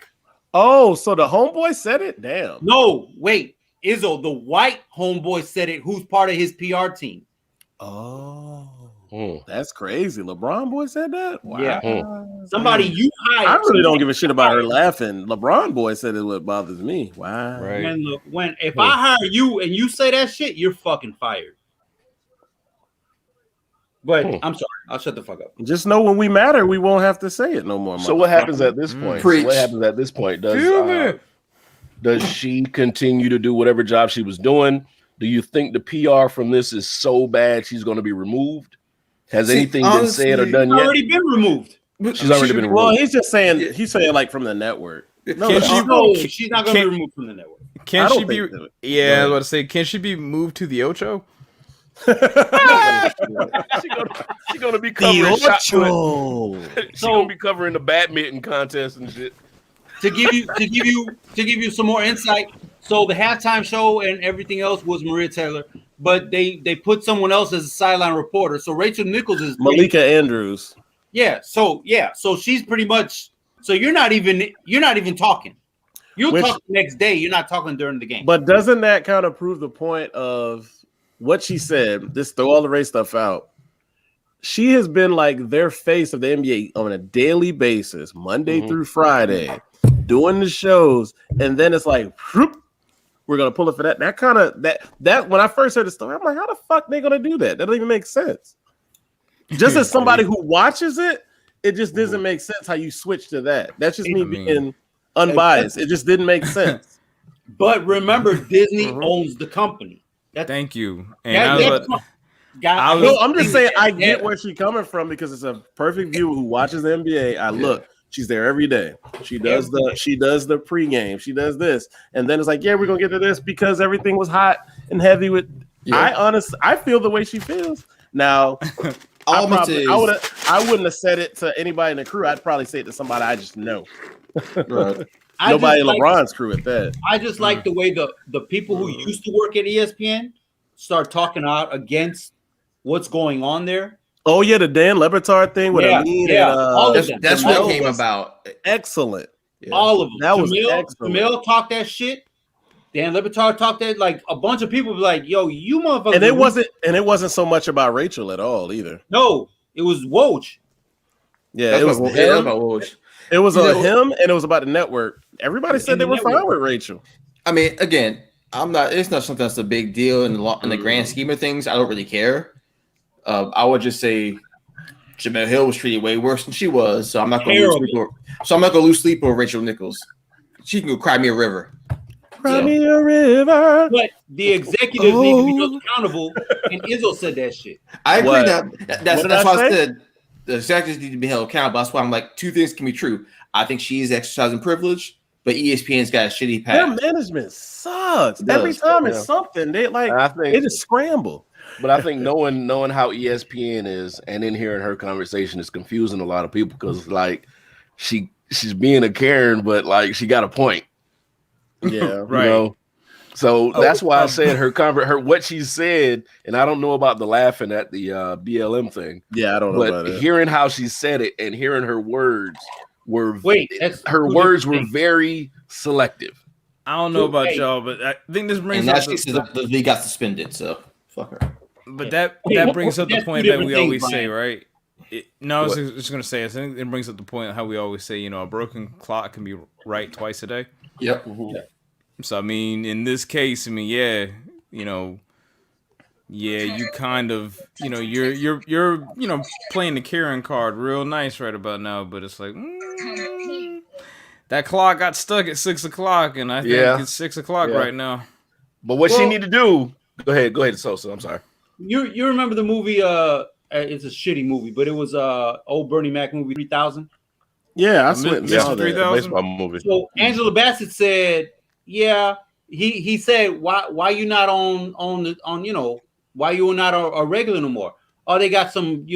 [SPEAKER 1] Oh, so the homeboy said it? Damn.
[SPEAKER 2] No, wait. Izzo, the white homeboy said it, who's part of his PR team.
[SPEAKER 1] Oh. That's crazy. LeBron boy said that? Wow.
[SPEAKER 2] Yeah. Somebody you hired.
[SPEAKER 1] I really don't give a shit about her laughing. LeBron boy said it what bothers me. Wow.
[SPEAKER 2] Right. If I hire you and you say that shit, you're fucking fired. But I'm sorry. I'll shut the fuck up.
[SPEAKER 1] Just know when we matter, we won't have to say it no more.
[SPEAKER 3] So what happens at this point? Does she continue to do whatever job she was doing? Do you think the PR from this is so bad she's going to be removed? Has anything been said or done yet?
[SPEAKER 2] Already been removed.
[SPEAKER 3] She's already been removed.
[SPEAKER 1] Well, he's just saying like from the network.
[SPEAKER 2] No, she's not going to be removed from the network.
[SPEAKER 4] Can she be? Yeah, I was about to say, can she be moved to the Ocho?
[SPEAKER 3] She gonna be covering She gonna be covering the badminton contest and shit.
[SPEAKER 2] To give you some more insight. So the halftime show and everything else was Maria Taylor, but they put someone else as a sideline reporter. So Rachel Nichols is
[SPEAKER 1] Malika Andrews.
[SPEAKER 2] Yeah. So she's pretty much. So you're not even talking. You'll talk the next day. You're not talking during the game.
[SPEAKER 1] But doesn't that kind of prove the point of what she said? Just throw all the race stuff out. She has been like their face of the NBA on a daily basis, Monday through Friday, doing the shows, and then it's like, whoop, we're gonna pull it for that. That kind of that when I first heard the story, I'm like, how the fuck they gonna do that? That doesn't even make sense. Just as somebody who watches it, it just doesn't make sense how you switch to that. That's just me being unbiased. It just didn't make sense.
[SPEAKER 2] But remember, Disney owns the company.
[SPEAKER 4] Thank you.
[SPEAKER 2] And
[SPEAKER 1] I'm just saying I get where she's coming from because it's a perfect viewer who watches the NBA. Look, she's there every day. She does the pregame. She does this, and then it's like, yeah, we're gonna get to this because everything was hot and heavy. With I feel the way she feels now. I wouldn't have said it to anybody in the crew. I'd probably say it to somebody I just know. Right. Nobody in LeBron's crew at that.
[SPEAKER 2] I just like the way the people who used to work at ESPN start talking out against what's going on there.
[SPEAKER 1] Oh yeah, the Dan Le Batard thing with Amin and
[SPEAKER 5] all of them. That's what came about.
[SPEAKER 1] Excellent.
[SPEAKER 2] Yeah. All of them.
[SPEAKER 1] That was excellent.
[SPEAKER 2] Jamil talked that shit. Dan Le Batard talked that. Like a bunch of people be like, "Yo, you motherfucker."
[SPEAKER 1] And it wasn't so much about Rachel at all either.
[SPEAKER 2] No, it was Woj.
[SPEAKER 1] Yeah, it was him. It was him, and it was about the network. Everybody said they were fine with Rachel.
[SPEAKER 5] I mean, again, it's not something that's a big deal in the grand scheme of things. I don't really care. I would just say Jamel Hill was treated way worse than she was, so I'm not going to lose sleep over Rachel Nichols. She can go cry me a river.
[SPEAKER 1] Cry me a river.
[SPEAKER 2] But the executives need to be held accountable, and Izzo said that shit.
[SPEAKER 5] I agree. That's why I said the executives need to be held accountable. That's why I'm like, two things can be true. I think she is exercising privilege, but ESPN's got a shitty path.
[SPEAKER 1] Their management sucks. Every time it's something, they just scramble.
[SPEAKER 3] But I think knowing how ESPN is and then hearing her conversation is confusing a lot of people because like she's being a Karen, but like she got a point.
[SPEAKER 1] Yeah, right.
[SPEAKER 3] You know? So that's why I said her what she said, and I don't know about the laughing at the BLM thing.
[SPEAKER 1] Yeah, I don't know about it.
[SPEAKER 3] Hearing how she said it and hearing her words were very selective.
[SPEAKER 4] I don't know about y'all, but I think this brings up
[SPEAKER 5] the league got suspended, so fuck her.
[SPEAKER 4] But that brings up the point that we always say, right? I was just gonna say, I think it brings up the point how we always say, a broken clock can be right twice a day.
[SPEAKER 5] Yep.
[SPEAKER 4] Mm-hmm. So I mean, in this case, you kind of, you're playing the Karen card real nice right about now, but it's like that clock got stuck at 6 o'clock, and I think it's 6 o'clock right now.
[SPEAKER 3] But what she need to do? Go ahead, Sosa. I'm sorry.
[SPEAKER 2] You remember the movie? It's a shitty movie, but it was old Bernie Mac movie 3000.
[SPEAKER 1] Yeah, I went
[SPEAKER 4] Mr. 3000
[SPEAKER 3] baseball movie.
[SPEAKER 2] So Angela Bassett said, "Yeah." He said, "Why you not on why you not a regular no more? Oh, they got some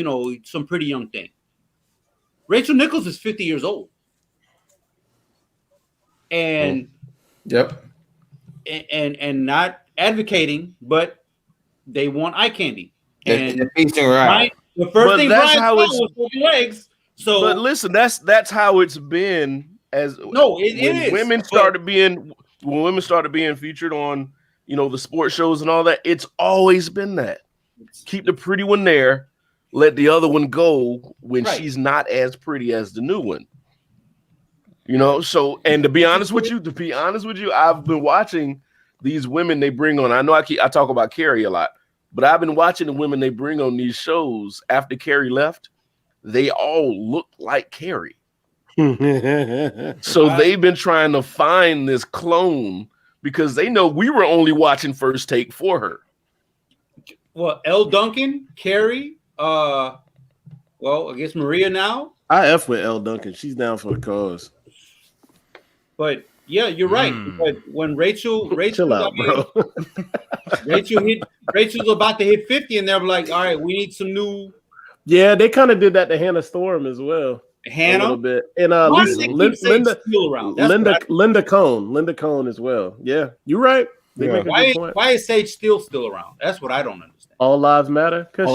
[SPEAKER 2] some pretty young thing." Rachel Nichols is 50 years old, and and not advocating, but they want eye candy. And
[SPEAKER 5] the first
[SPEAKER 2] thing Brian was holding legs. So,
[SPEAKER 3] but listen, that's how it's been. It is. When women started being featured on, the sports shows and all that, it's always been that. Keep the pretty one there, let the other one go when she's not as pretty as the new one. So, and to be honest with you, I've been watching these women they bring on. I know I talk about Carrie a lot, but I've been watching the women they bring on these shows after Carrie left. They all look like Carrie. So they've been trying to find this clone because they know we were only watching First Take for her.
[SPEAKER 2] Well, Elle Duncan, Carrie, I guess Maria now.
[SPEAKER 1] I F with L Duncan. She's down for the cause.
[SPEAKER 2] But yeah, you're right. But when Rachel,
[SPEAKER 1] chill out, bro.
[SPEAKER 2] Rachel's about to hit 50, and they're like, all right, we need some new.
[SPEAKER 1] Yeah, they kind of did that to Hannah Storm as well.
[SPEAKER 2] Hannah,
[SPEAKER 1] a little bit, and Linda Cohn as well. Yeah, you're right.
[SPEAKER 2] Why is Sage still around? That's what I don't understand.
[SPEAKER 1] All lives matter because
[SPEAKER 5] all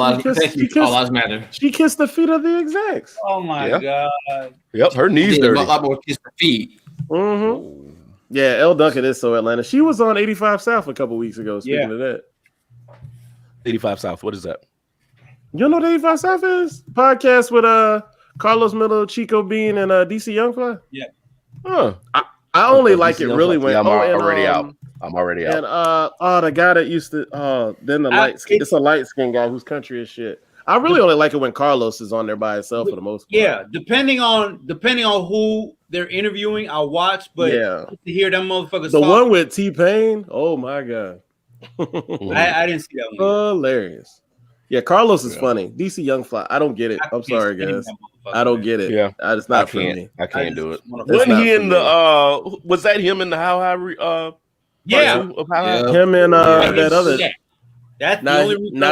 [SPEAKER 5] lives matter.
[SPEAKER 1] She kissed the feet of the execs.
[SPEAKER 2] Oh my god.
[SPEAKER 3] Yep, her knees dirty.
[SPEAKER 5] A lot more kiss the feet.
[SPEAKER 1] Mm-hmm. Yeah, L Duncan is so Atlanta. She was on 85 South a couple weeks ago. Speaking of that,
[SPEAKER 3] 85 South. What is that?
[SPEAKER 1] You don't know what 85 South is? Podcast with Carlos Miller, Chico Bean, and DC Youngfly.
[SPEAKER 2] Yeah.
[SPEAKER 1] Huh. I only like it really when
[SPEAKER 3] I'm already out. I'm already out.
[SPEAKER 1] And the guy that used to then the light skin. It's a light skinned guy who's country as shit. I really only like it when Carlos is on there by himself for the most part.
[SPEAKER 2] Yeah, depending on who they're interviewing, I'll watch. But to hear them motherfuckers,
[SPEAKER 1] the one with T-Pain, oh my god,
[SPEAKER 2] I didn't see that one.
[SPEAKER 1] Hilarious. Yeah, Carlos is funny. DC Youngfly, I don't get it. I'm sorry, guys. I don't get it.
[SPEAKER 3] Yeah,
[SPEAKER 1] it's not for me.
[SPEAKER 3] I can't do it. Wasn't he in the? Was that him in the How High?
[SPEAKER 1] Him and that other.
[SPEAKER 2] That's
[SPEAKER 1] now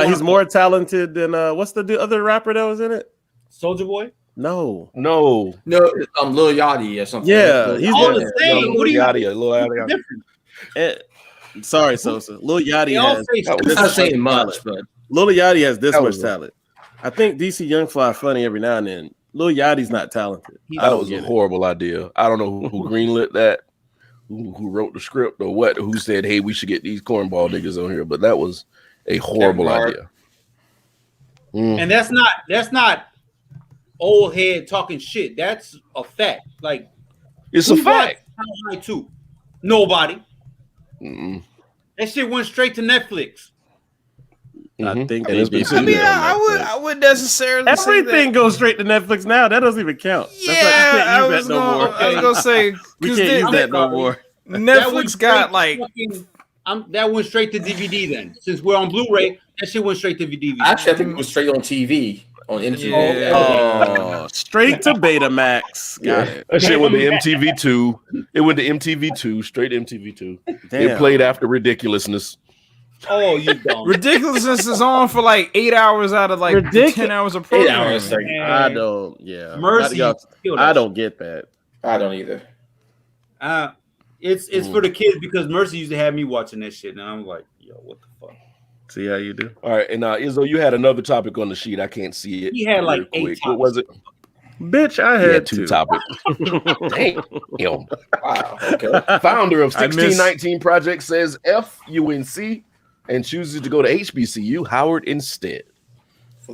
[SPEAKER 1] he's more talented than what's the other rapper that was in it?
[SPEAKER 2] Soulja Boy?
[SPEAKER 1] No,
[SPEAKER 5] Lil Yachty or something.
[SPEAKER 1] Yeah, he's
[SPEAKER 2] all the same.
[SPEAKER 3] Lil Yachty.
[SPEAKER 1] Sorry, Sosa. Lil Yachty has.
[SPEAKER 5] I'm not saying much, but
[SPEAKER 1] Lil Yachty has this much talent. I think DC Youngfly funny every now and then. Lil Yachty's not talented.
[SPEAKER 3] That was a horrible idea. I don't know who greenlit that, who wrote the script or what, who said, hey, we should get these cornball niggas on here, but that was a horrible idea.
[SPEAKER 2] And that's not old head talking shit. That's a fact. Like,
[SPEAKER 3] it's a fact.
[SPEAKER 2] Too. Nobody.
[SPEAKER 3] Mm-mm.
[SPEAKER 2] That shit went straight to Netflix.
[SPEAKER 1] I think
[SPEAKER 4] I would necessarily
[SPEAKER 1] everything goes straight to Netflix now. That doesn't even count.
[SPEAKER 4] Yeah, I was gonna say
[SPEAKER 1] we can't use that no more.
[SPEAKER 4] Netflix got like
[SPEAKER 2] that went straight to DVD. Then since we're on Blu-ray, that shit went straight to DVD.
[SPEAKER 5] Actually, I think it was straight on TV on MTV.
[SPEAKER 1] Oh, straight to Betamax. Got it.
[SPEAKER 3] That shit went to MTV2. It went to MTV2, straight MTV2.
[SPEAKER 1] Damn.
[SPEAKER 3] It played after Ridiculousness.
[SPEAKER 2] Oh, you don't.
[SPEAKER 4] Ridiculousness is on for like 8 hours out of like 10 hours of programming.
[SPEAKER 5] 8 hours.
[SPEAKER 1] I don't. Yeah,
[SPEAKER 2] Mercy.
[SPEAKER 1] I don't get that.
[SPEAKER 5] I don't either.
[SPEAKER 2] It's for the kids because Mercy used to have me watching that shit, and I'm like, yo, what the fuck?
[SPEAKER 1] See how you do.
[SPEAKER 3] All right, and Izzo, you had another topic on the sheet. I can't see it.
[SPEAKER 2] He had like 8 topics.
[SPEAKER 3] What was it?
[SPEAKER 1] Bitch, I had
[SPEAKER 3] 2 topics. Damn.
[SPEAKER 5] Wow. Okay.
[SPEAKER 3] Founder of 1619 Project says FUNC and chooses to go to HBCU Howard instead.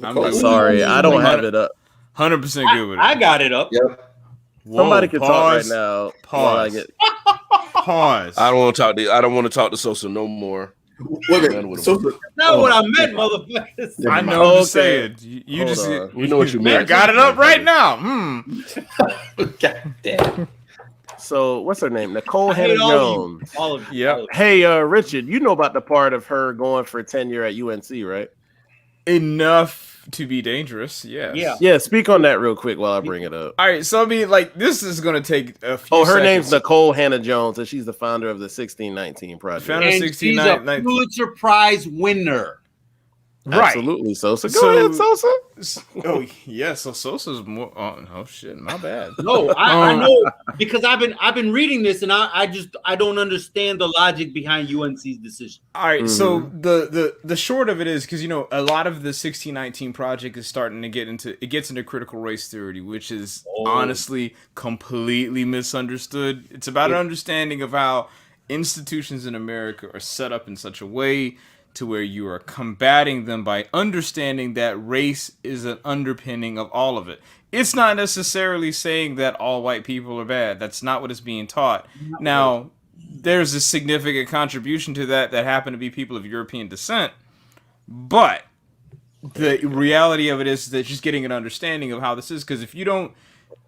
[SPEAKER 1] I'm sorry, I don't have it up.
[SPEAKER 4] 100% good with it.
[SPEAKER 2] I got it up.
[SPEAKER 5] Yep.
[SPEAKER 1] Somebody can talk right now.
[SPEAKER 4] Pause. Pause.
[SPEAKER 3] I don't want to talk to Sosa no more.
[SPEAKER 5] Wait,
[SPEAKER 2] Sosa. Not what I meant, motherfuckers.
[SPEAKER 4] I know what you're saying. You just
[SPEAKER 3] you know what you meant.
[SPEAKER 4] I got it up right now.
[SPEAKER 5] God damn.
[SPEAKER 1] So what's her name? Nicole Hannah Jones.
[SPEAKER 2] All of you.
[SPEAKER 4] Yep.
[SPEAKER 1] Hey, Richard, you know about the part of her going for tenure at UNC, right?
[SPEAKER 4] Enough to be dangerous. Yes.
[SPEAKER 1] Yeah. Speak on that real quick while I bring it up.
[SPEAKER 4] All right. So I mean, like, this is going to take a few.
[SPEAKER 1] Oh, her
[SPEAKER 4] seconds.
[SPEAKER 1] name's Nicole Hannah Jones, and she's the founder of the 1619 Project.
[SPEAKER 4] Founder of
[SPEAKER 2] And she's a Pulitzer Prize winner.
[SPEAKER 4] Right.
[SPEAKER 1] Absolutely, Sosa. Go ahead, Sosa.
[SPEAKER 4] Oh yeah, so Sosa's more. Oh shit, my bad.
[SPEAKER 2] No, I know because I've been reading this and I don't understand the logic behind UNC's decision.
[SPEAKER 4] All right, so the short of it is because a lot of the 1619 Project is starting to gets into critical race theory, which is honestly completely misunderstood. It's about an understanding of how institutions in America are set up in such a way to where you are combating them by understanding that race is an underpinning of all of it. It's not necessarily saying that all white people are bad. That's not what is being taught. Now, there's a significant contribution to that happened to be people of European descent, but the reality of it is that just getting an understanding of how this is, because if you don't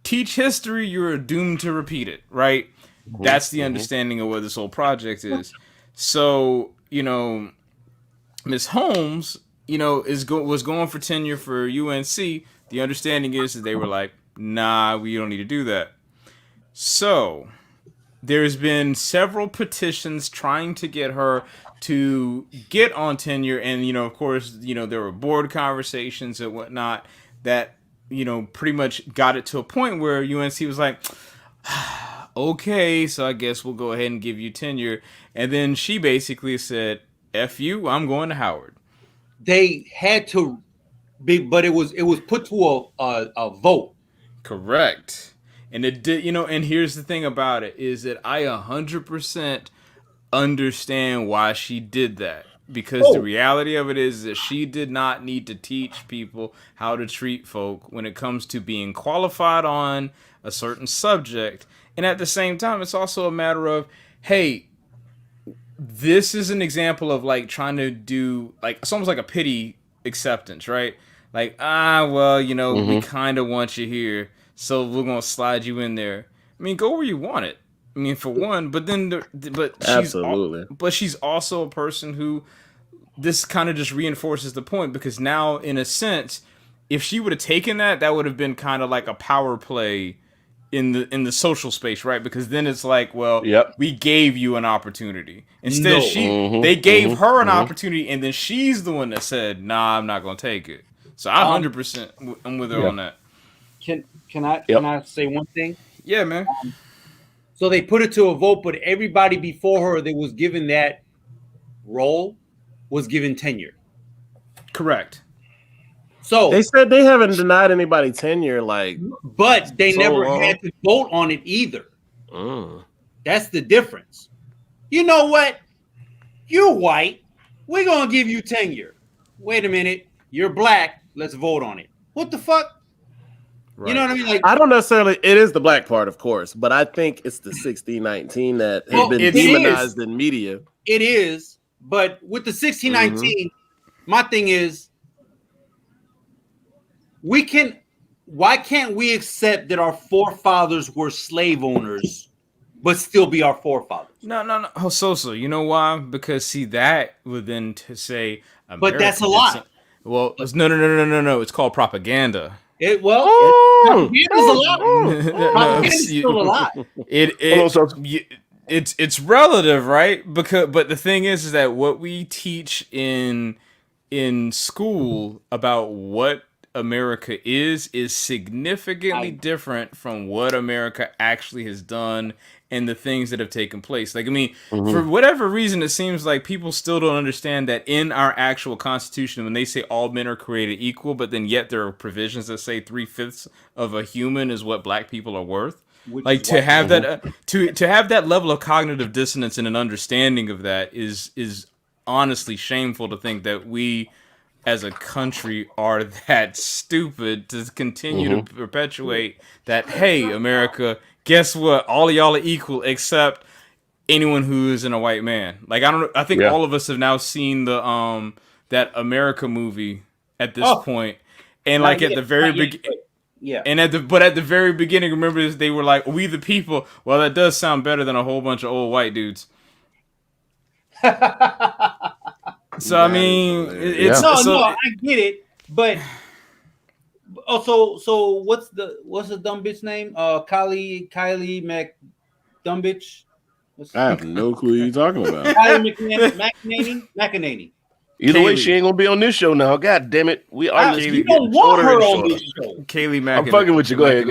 [SPEAKER 4] teach history, you're doomed to repeat it, right? That's the understanding of what this whole project is. So, Miss Holmes, was going for tenure for UNC. The understanding is that they were like, nah, we don't need to do that. So there's been several petitions trying to get her to get on tenure, and of course, there were board conversations and whatnot that pretty much got it to a point where UNC was like, okay, so I guess we'll go ahead and give you tenure. And then she basically said, F you, I'm going to Howard.
[SPEAKER 2] They had to be, but it was put to a vote.
[SPEAKER 4] Correct. And it did, and here's the thing about it is that I 100% understand why she did that. Because the reality of it is that she did not need to teach people how to treat folk when it comes to being qualified on a certain subject. And at the same time, it's also a matter of, hey, this is an example of like trying to do like it's almost like a pity acceptance, right? Like, we kind of want you here, so we're gonna slide you in there. I mean, go where you want it. I mean, for one, but then, she's also a person who this kind of just reinforces the point because now, in a sense, if she would have taken that would have been kind of like a power play in the social space, right? Because then it's like, well, we gave you an opportunity. Instead, they gave her an opportunity, and then she's the one that said, "Nah, I'm not gonna take it." So I 100% I'm with her on that.
[SPEAKER 2] Can I say one thing?
[SPEAKER 4] Yeah, man.
[SPEAKER 2] So they put it to a vote, but everybody before her that was given that role was given tenure.
[SPEAKER 4] Correct.
[SPEAKER 2] So
[SPEAKER 1] they said they haven't denied anybody tenure,
[SPEAKER 2] but they never had to vote on it either. That's the difference. You know what? You're white. We're gonna give you tenure. Wait a minute. You're black. Let's vote on it. What the fuck? Right. You know what I mean? Like,
[SPEAKER 1] I don't necessarily. It is the black part, of course, but I think it's the 1619 that has been demonized in media.
[SPEAKER 2] It is, but with the 1619, my thing is, why can't we accept that our forefathers were slave owners, but still be our forefathers?
[SPEAKER 4] No. So, you know why? Because see, that would then to say,
[SPEAKER 2] but that's a lie.
[SPEAKER 4] Well, no. It's called propaganda.
[SPEAKER 2] Propaganda's a lie. Propaganda's still a lie.
[SPEAKER 4] It's relative, right? But the thing is that what we teach in school about what America is significantly different from what America actually has done and the things that have taken place. Like, I mean, for whatever reason, it seems like people still don't understand that in our actual Constitution, when they say all men are created equal, but then yet there are provisions that say 3/5 of a human is what black people are worth. Like to have that to have that level of cognitive dissonance and an understanding of that is honestly shameful to think that we as a country are that stupid to continue to perpetuate that. Hey, America, guess what? All of y'all are equal except anyone who isn't a white man. Like, I think all of us have now seen the that America movie at this point, and like at the very beginning.
[SPEAKER 2] Yeah.
[SPEAKER 4] And at the very beginning, remember they were like, "We the people." Well, that does sound better than a whole bunch of old white dudes. So I mean,
[SPEAKER 2] I get it, but so what's the dumb bitch name? Kylie Mac dumb bitch.
[SPEAKER 1] I have no clue who you're talking about.
[SPEAKER 2] Kylie McEnany.
[SPEAKER 3] Either way, she ain't gonna be on this show now. God damn it, we are.
[SPEAKER 2] You don't want her on this show.
[SPEAKER 4] Kaylee McEnany.
[SPEAKER 3] I'm fucking with you. Go ahead.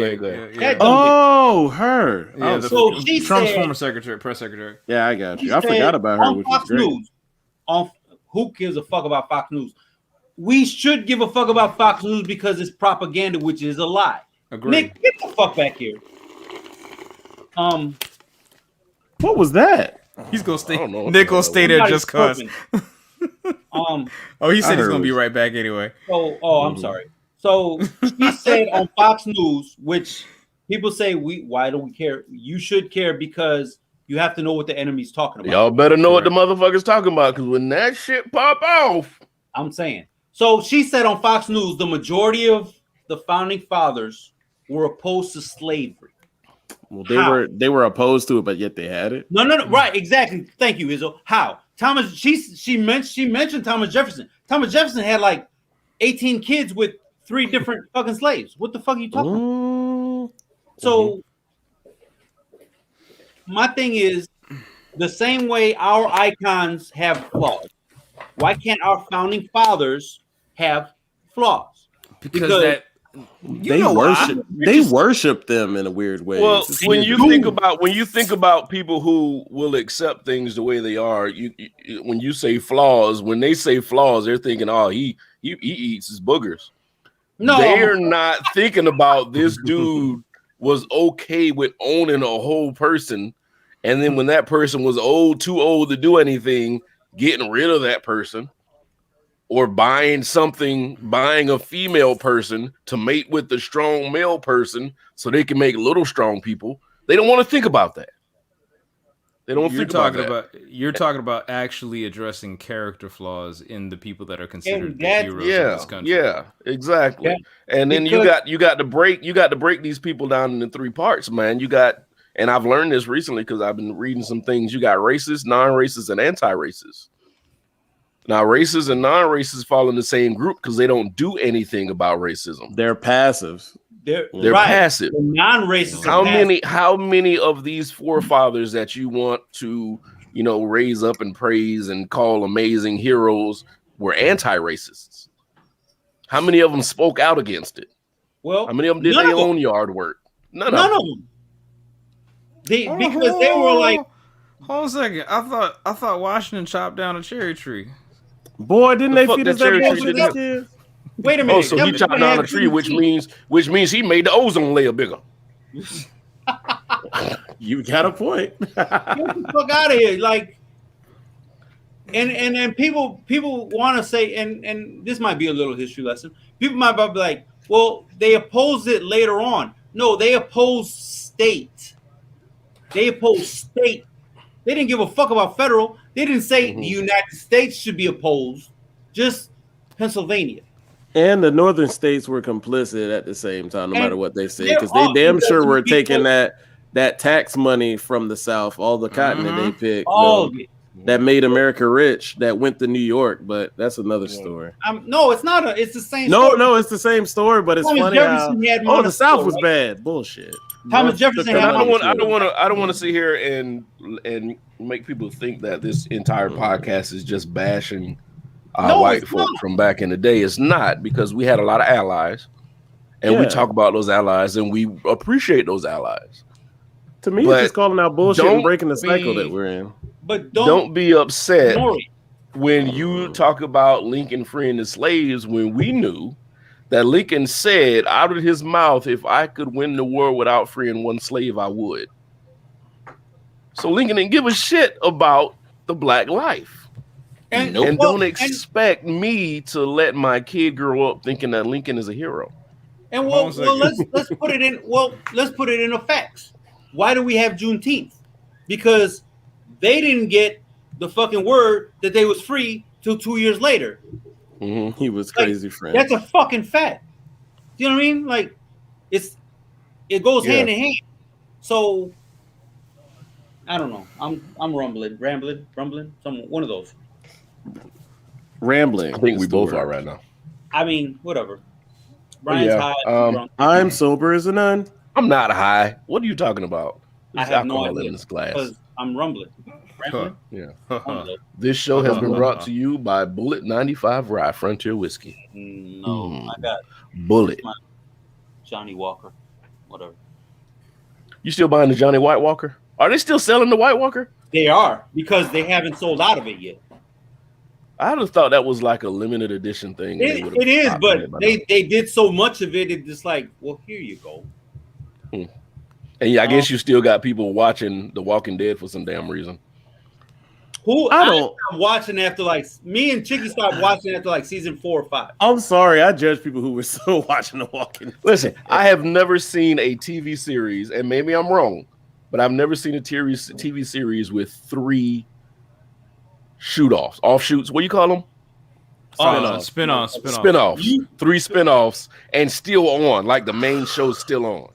[SPEAKER 4] Yeah.
[SPEAKER 1] Oh, her.
[SPEAKER 4] Yeah,
[SPEAKER 2] so she
[SPEAKER 4] Trump's
[SPEAKER 2] said,
[SPEAKER 4] former press secretary.
[SPEAKER 1] Yeah, I got you. I forgot about her, which
[SPEAKER 2] Fox
[SPEAKER 1] is great.
[SPEAKER 2] News, who gives a fuck about Fox News? We should give a fuck about Fox News because it's propaganda, which is a lie.
[SPEAKER 4] Agreed.
[SPEAKER 2] Nick, get the fuck back here.
[SPEAKER 1] What was that?
[SPEAKER 4] He's gonna stay. Nick gonna stay there just cause. He said he's gonna be right back anyway.
[SPEAKER 2] I'm sorry. So she said on Fox News, which people say why don't we care? You should care because you have to know what the enemy's talking about.
[SPEAKER 3] Y'all better know what the motherfucker's talking about, because when that shit pop off,
[SPEAKER 2] I'm saying. So she said on Fox News, the majority of the founding fathers were opposed to slavery.
[SPEAKER 1] Well, they were opposed to it, but yet they had it.
[SPEAKER 2] No, right, exactly. Thank you, Izzo. How? She mentioned Thomas Jefferson. Thomas Jefferson had like 18 kids with 3 different fucking slaves. What the fuck are you talking about? So my thing is the same way our icons have flaws. Why can't our founding fathers have flaws?
[SPEAKER 4] Because
[SPEAKER 1] they worship them in a weird way.
[SPEAKER 3] Well, when you think about people who will accept things the way they are, when you say flaws, when they say flaws, they're thinking, oh, he eats his boogers. No, they're not thinking about this dude was okay with owning a whole person, and then when that person was too old to do anything, getting rid of that person. Or buying a female person to mate with the strong male person so they can make little strong people. They don't want to think about that. They don't think about that.
[SPEAKER 4] You're talking about actually addressing character flaws in the people that are considered the heroes of this country.
[SPEAKER 3] Yeah, exactly. Yeah. And then you got to break these people down into 3 parts, man. You got, and I've learned this recently because I've been reading some things. You got racist, non-racist, and anti-racist. Now, racists and non-racists fall in the same group because they don't do anything about racism.
[SPEAKER 1] They're passive.
[SPEAKER 2] They're
[SPEAKER 3] passive.
[SPEAKER 2] The non-racists.
[SPEAKER 3] How many of these forefathers that you want to, raise up and praise and call amazing heroes were anti-racists? How many of them spoke out against it?
[SPEAKER 2] Well,
[SPEAKER 3] how many of them did their own yard work? None of them.
[SPEAKER 2] Because they were like.
[SPEAKER 4] Hold on a second. I thought Washington chopped down a cherry tree.
[SPEAKER 1] Boy, didn't they feed us that bullshit?
[SPEAKER 2] Wait a minute.
[SPEAKER 3] Oh, so he chopped down a tree, which means he made the ozone layer bigger.
[SPEAKER 1] You got a point.
[SPEAKER 2] Get the fuck out of here. Like, and people want to say, and this might be a little history lesson. People might be like, well, they opposed it later on. No, they opposed state. They didn't give a fuck about federal. They didn't say the United States should be opposed, just Pennsylvania.
[SPEAKER 1] And the northern states were complicit at the same time, no matter what they say, because they damn sure were taking that tax money from the South, all the cotton that they picked, that made America rich, that went to New York, but that's another story.
[SPEAKER 2] No, it's not. It's the same.
[SPEAKER 1] No, it's the same story, but it's funny how the South was bad. Bullshit.
[SPEAKER 2] Thomas Jefferson.
[SPEAKER 3] I don't want to sit here and make people think that this entire podcast is just bashing white folk from back in the day. It's not, because we had a lot of allies, and we talk about those allies, and we appreciate those allies.
[SPEAKER 1] To me, it's just calling out bullshit and breaking the cycle that we're in.
[SPEAKER 2] But
[SPEAKER 3] don't be upset when you talk about Lincoln freeing the slaves, when we knew that Lincoln said out of his mouth, if I could win the war without freeing one slave, I would. So Lincoln didn't give a shit about the black life. And don't expect me to let my kid grow up thinking that Lincoln is a hero.
[SPEAKER 2] And let's put it in. Well, let's put it in effects. Why do we have Juneteenth? Because they didn't get the fucking word that they was free till 2 years later.
[SPEAKER 1] He was crazy, friend.
[SPEAKER 2] That's a fucking fact. Do you know what I mean? Like, it goes hand in hand. So I don't know. I'm rambling, one of those.
[SPEAKER 1] Rambling.
[SPEAKER 3] I think we both are right now.
[SPEAKER 2] I mean, whatever. Brian's high.
[SPEAKER 1] I'm sober as a nun.
[SPEAKER 3] I'm not high. What are you talking about?
[SPEAKER 2] There's I have no idea
[SPEAKER 3] in this glass.
[SPEAKER 2] Because I'm rumbling.
[SPEAKER 3] Yeah. This show has been brought to you by Bullet 95 Rye Frontier Whiskey.
[SPEAKER 2] No, I got
[SPEAKER 3] Bullet.
[SPEAKER 2] Johnny Walker. Whatever.
[SPEAKER 3] You still buying the Johnny White Walker? Are they still selling the White Walker?
[SPEAKER 2] They are, because they haven't sold out of it yet.
[SPEAKER 3] I would have thought that was like a limited edition thing.
[SPEAKER 2] It is, but they did so much of it. It's just like, well, here you go.
[SPEAKER 3] And I guess you still got people watching The Walking Dead for some damn reason.
[SPEAKER 2] I don't watching after me and Chicky stopped watching after season 4 or 5.
[SPEAKER 1] I'm sorry, I judge people who were still watching The Walking Dead.
[SPEAKER 3] Listen, I have never seen a TV series, and maybe I'm wrong, but I've never seen a TV series with 3 offshoots. What do you call them?
[SPEAKER 4] Spinoffs.
[SPEAKER 3] 3 spinoffs, and still on, like the main show's still on.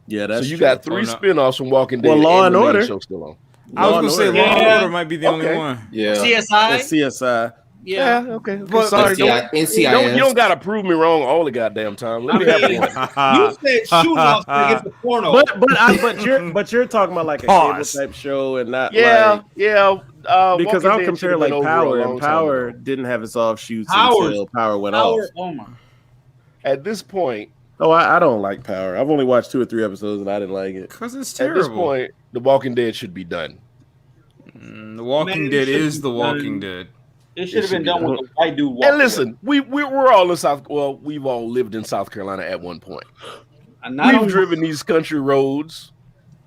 [SPEAKER 1] Yeah, that's
[SPEAKER 3] so you got 3 spinoffs from Walking Dead.
[SPEAKER 1] Well, Law and Order
[SPEAKER 3] show still on.
[SPEAKER 4] I was gonna say Law and Order might be the only one.
[SPEAKER 5] Yeah,
[SPEAKER 2] CSI.
[SPEAKER 1] CSI.
[SPEAKER 2] Yeah.
[SPEAKER 3] Okay.
[SPEAKER 4] But
[SPEAKER 3] sorry,
[SPEAKER 5] NCIS.
[SPEAKER 3] you don't gotta prove me wrong all the goddamn time. Let me have one.
[SPEAKER 2] You said shooting off against the porno.
[SPEAKER 1] But you're talking about like a
[SPEAKER 4] Pause.
[SPEAKER 1] cable type show and not
[SPEAKER 3] Yeah.
[SPEAKER 1] because
[SPEAKER 3] Walking
[SPEAKER 1] I'll
[SPEAKER 3] Dead
[SPEAKER 1] compare
[SPEAKER 3] should've
[SPEAKER 1] like
[SPEAKER 3] been over a
[SPEAKER 1] Power,
[SPEAKER 3] long
[SPEAKER 1] and
[SPEAKER 3] time
[SPEAKER 1] Power
[SPEAKER 3] ago.
[SPEAKER 1] didn't have its offshoots
[SPEAKER 2] Power's-
[SPEAKER 1] until Power went off.
[SPEAKER 2] Oh my.
[SPEAKER 3] At this point,
[SPEAKER 1] I don't like Power. I've only watched 2 or 3 episodes and I didn't like it.
[SPEAKER 4] Because it's
[SPEAKER 3] at this
[SPEAKER 4] terrible.
[SPEAKER 3] point, The Walking Dead should be done.
[SPEAKER 4] The Walking
[SPEAKER 2] Man,
[SPEAKER 4] Dead
[SPEAKER 2] it should
[SPEAKER 4] is
[SPEAKER 2] be
[SPEAKER 4] The Walking
[SPEAKER 2] done.
[SPEAKER 4] Dead.
[SPEAKER 2] It should have been
[SPEAKER 3] be
[SPEAKER 2] done
[SPEAKER 3] done.
[SPEAKER 2] with the white dude walking.
[SPEAKER 3] And listen, we're all in South. Well, we've all lived in South Carolina at one point. We've driven these country roads,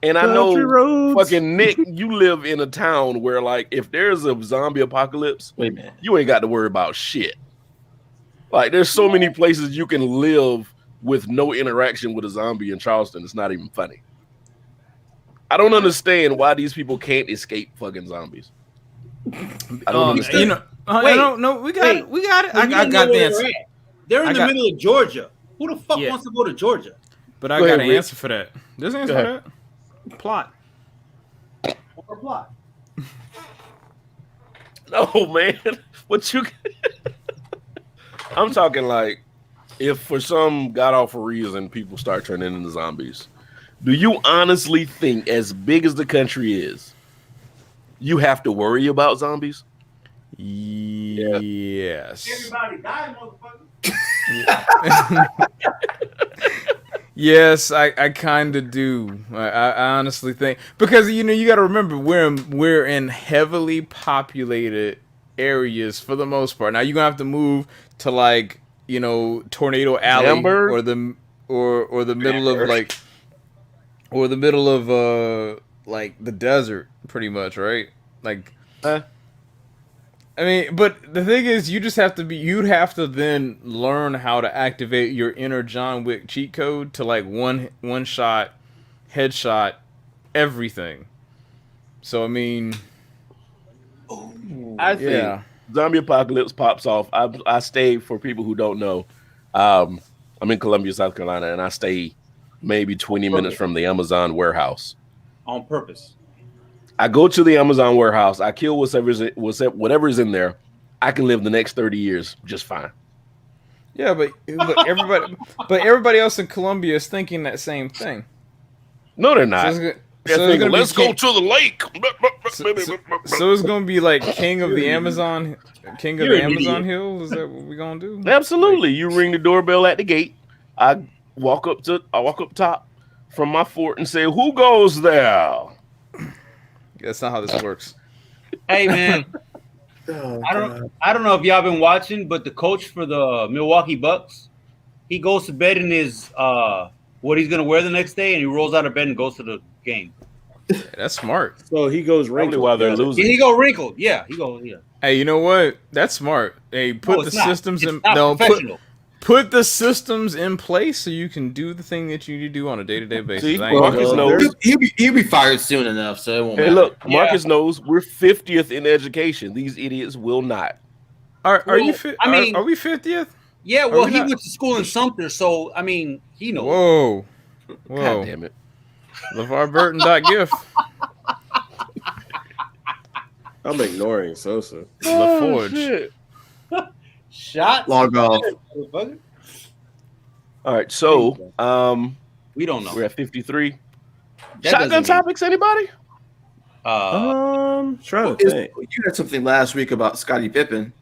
[SPEAKER 3] and I know, fucking Nick, you live in a town where, like, if there's a zombie apocalypse,
[SPEAKER 5] Wait a minute.
[SPEAKER 3] you ain't got to worry about shit. Like, there's so many places you can live with no interaction with a zombie in Charleston. It's not even funny. I don't understand why these people can't escape fucking zombies. I don't understand.
[SPEAKER 4] You know, no, we got it. We got it. I got the answer.
[SPEAKER 2] They're in the middle of Georgia. Who the fuck
[SPEAKER 4] Yeah.
[SPEAKER 2] wants to go to Georgia?
[SPEAKER 4] But I got an answer for that. There's an answer
[SPEAKER 3] Go
[SPEAKER 4] for
[SPEAKER 3] ahead.
[SPEAKER 4] that. Plot.
[SPEAKER 2] Or plot.
[SPEAKER 3] No, man. What you? I'm talking like, if for some god awful reason people start turning into zombies, do you honestly think, as big as the country is, you have to worry about zombies?
[SPEAKER 4] Yes.
[SPEAKER 2] Everybody die, motherfucker.
[SPEAKER 4] Yes, I kind of do. I honestly think, because you got to remember we're in heavily populated areas for the most part. Now you're gonna have to move to like Tornado Alley
[SPEAKER 3] Amber?
[SPEAKER 4] or the middle of like the desert, pretty much, right? Like. I mean, but the thing is, you'd have to then learn how to activate your inner John Wick cheat code to like one shot, headshot, everything. So I mean,
[SPEAKER 3] I think zombie apocalypse pops off. I stay, for people who don't know, I'm in Columbia, South Carolina, and I stay maybe 20 minutes from the Amazon warehouse.
[SPEAKER 2] On purpose.
[SPEAKER 3] I go to the Amazon warehouse. I kill whatever's in there. I can live the next 30 years just fine.
[SPEAKER 4] Yeah, but everybody else in Columbia is thinking that same thing.
[SPEAKER 3] No, they're not. Let's go to the lake.
[SPEAKER 4] So it's gonna be like King of the Amazon Hill. Is that what we're gonna do?
[SPEAKER 3] Absolutely. You ring the doorbell at the gate. I walk up top from my fort and say, "Who goes there?"
[SPEAKER 4] That's not how this works.
[SPEAKER 2] Hey man, I don't know if y'all been watching, but the coach for the Milwaukee Bucks, he goes to bed in his what he's gonna wear the next day, and he rolls out of bed and goes to the game.
[SPEAKER 4] Yeah, that's smart.
[SPEAKER 1] So he goes wrinkled
[SPEAKER 3] while they're losing.
[SPEAKER 2] He go wrinkled. Yeah, he goes. Yeah.
[SPEAKER 4] Hey, you know what? That's smart. Hey, put the systems in. Put the systems in place so you can do the thing that you need to do on a day-to-day basis.
[SPEAKER 3] See, Marcus knows.
[SPEAKER 5] He'll be fired soon enough, so it won't matter.
[SPEAKER 3] Look, Marcus knows we're 50th in education. These idiots will not.
[SPEAKER 4] Are you? Are we 50th?
[SPEAKER 2] Yeah. Well, he went to school in Sumter, so I mean, he knows.
[SPEAKER 4] Whoa.
[SPEAKER 3] God damn it.
[SPEAKER 4] LeVar Burton.gif.
[SPEAKER 1] I'm ignoring Sosa.
[SPEAKER 4] LaForge.
[SPEAKER 2] Shot.
[SPEAKER 5] Log off.
[SPEAKER 3] All right, so
[SPEAKER 2] we don't know.
[SPEAKER 3] We're at 53. Shotgun topics, anybody?
[SPEAKER 1] Trying to think.
[SPEAKER 5] You had something last week about Scottie Pippen.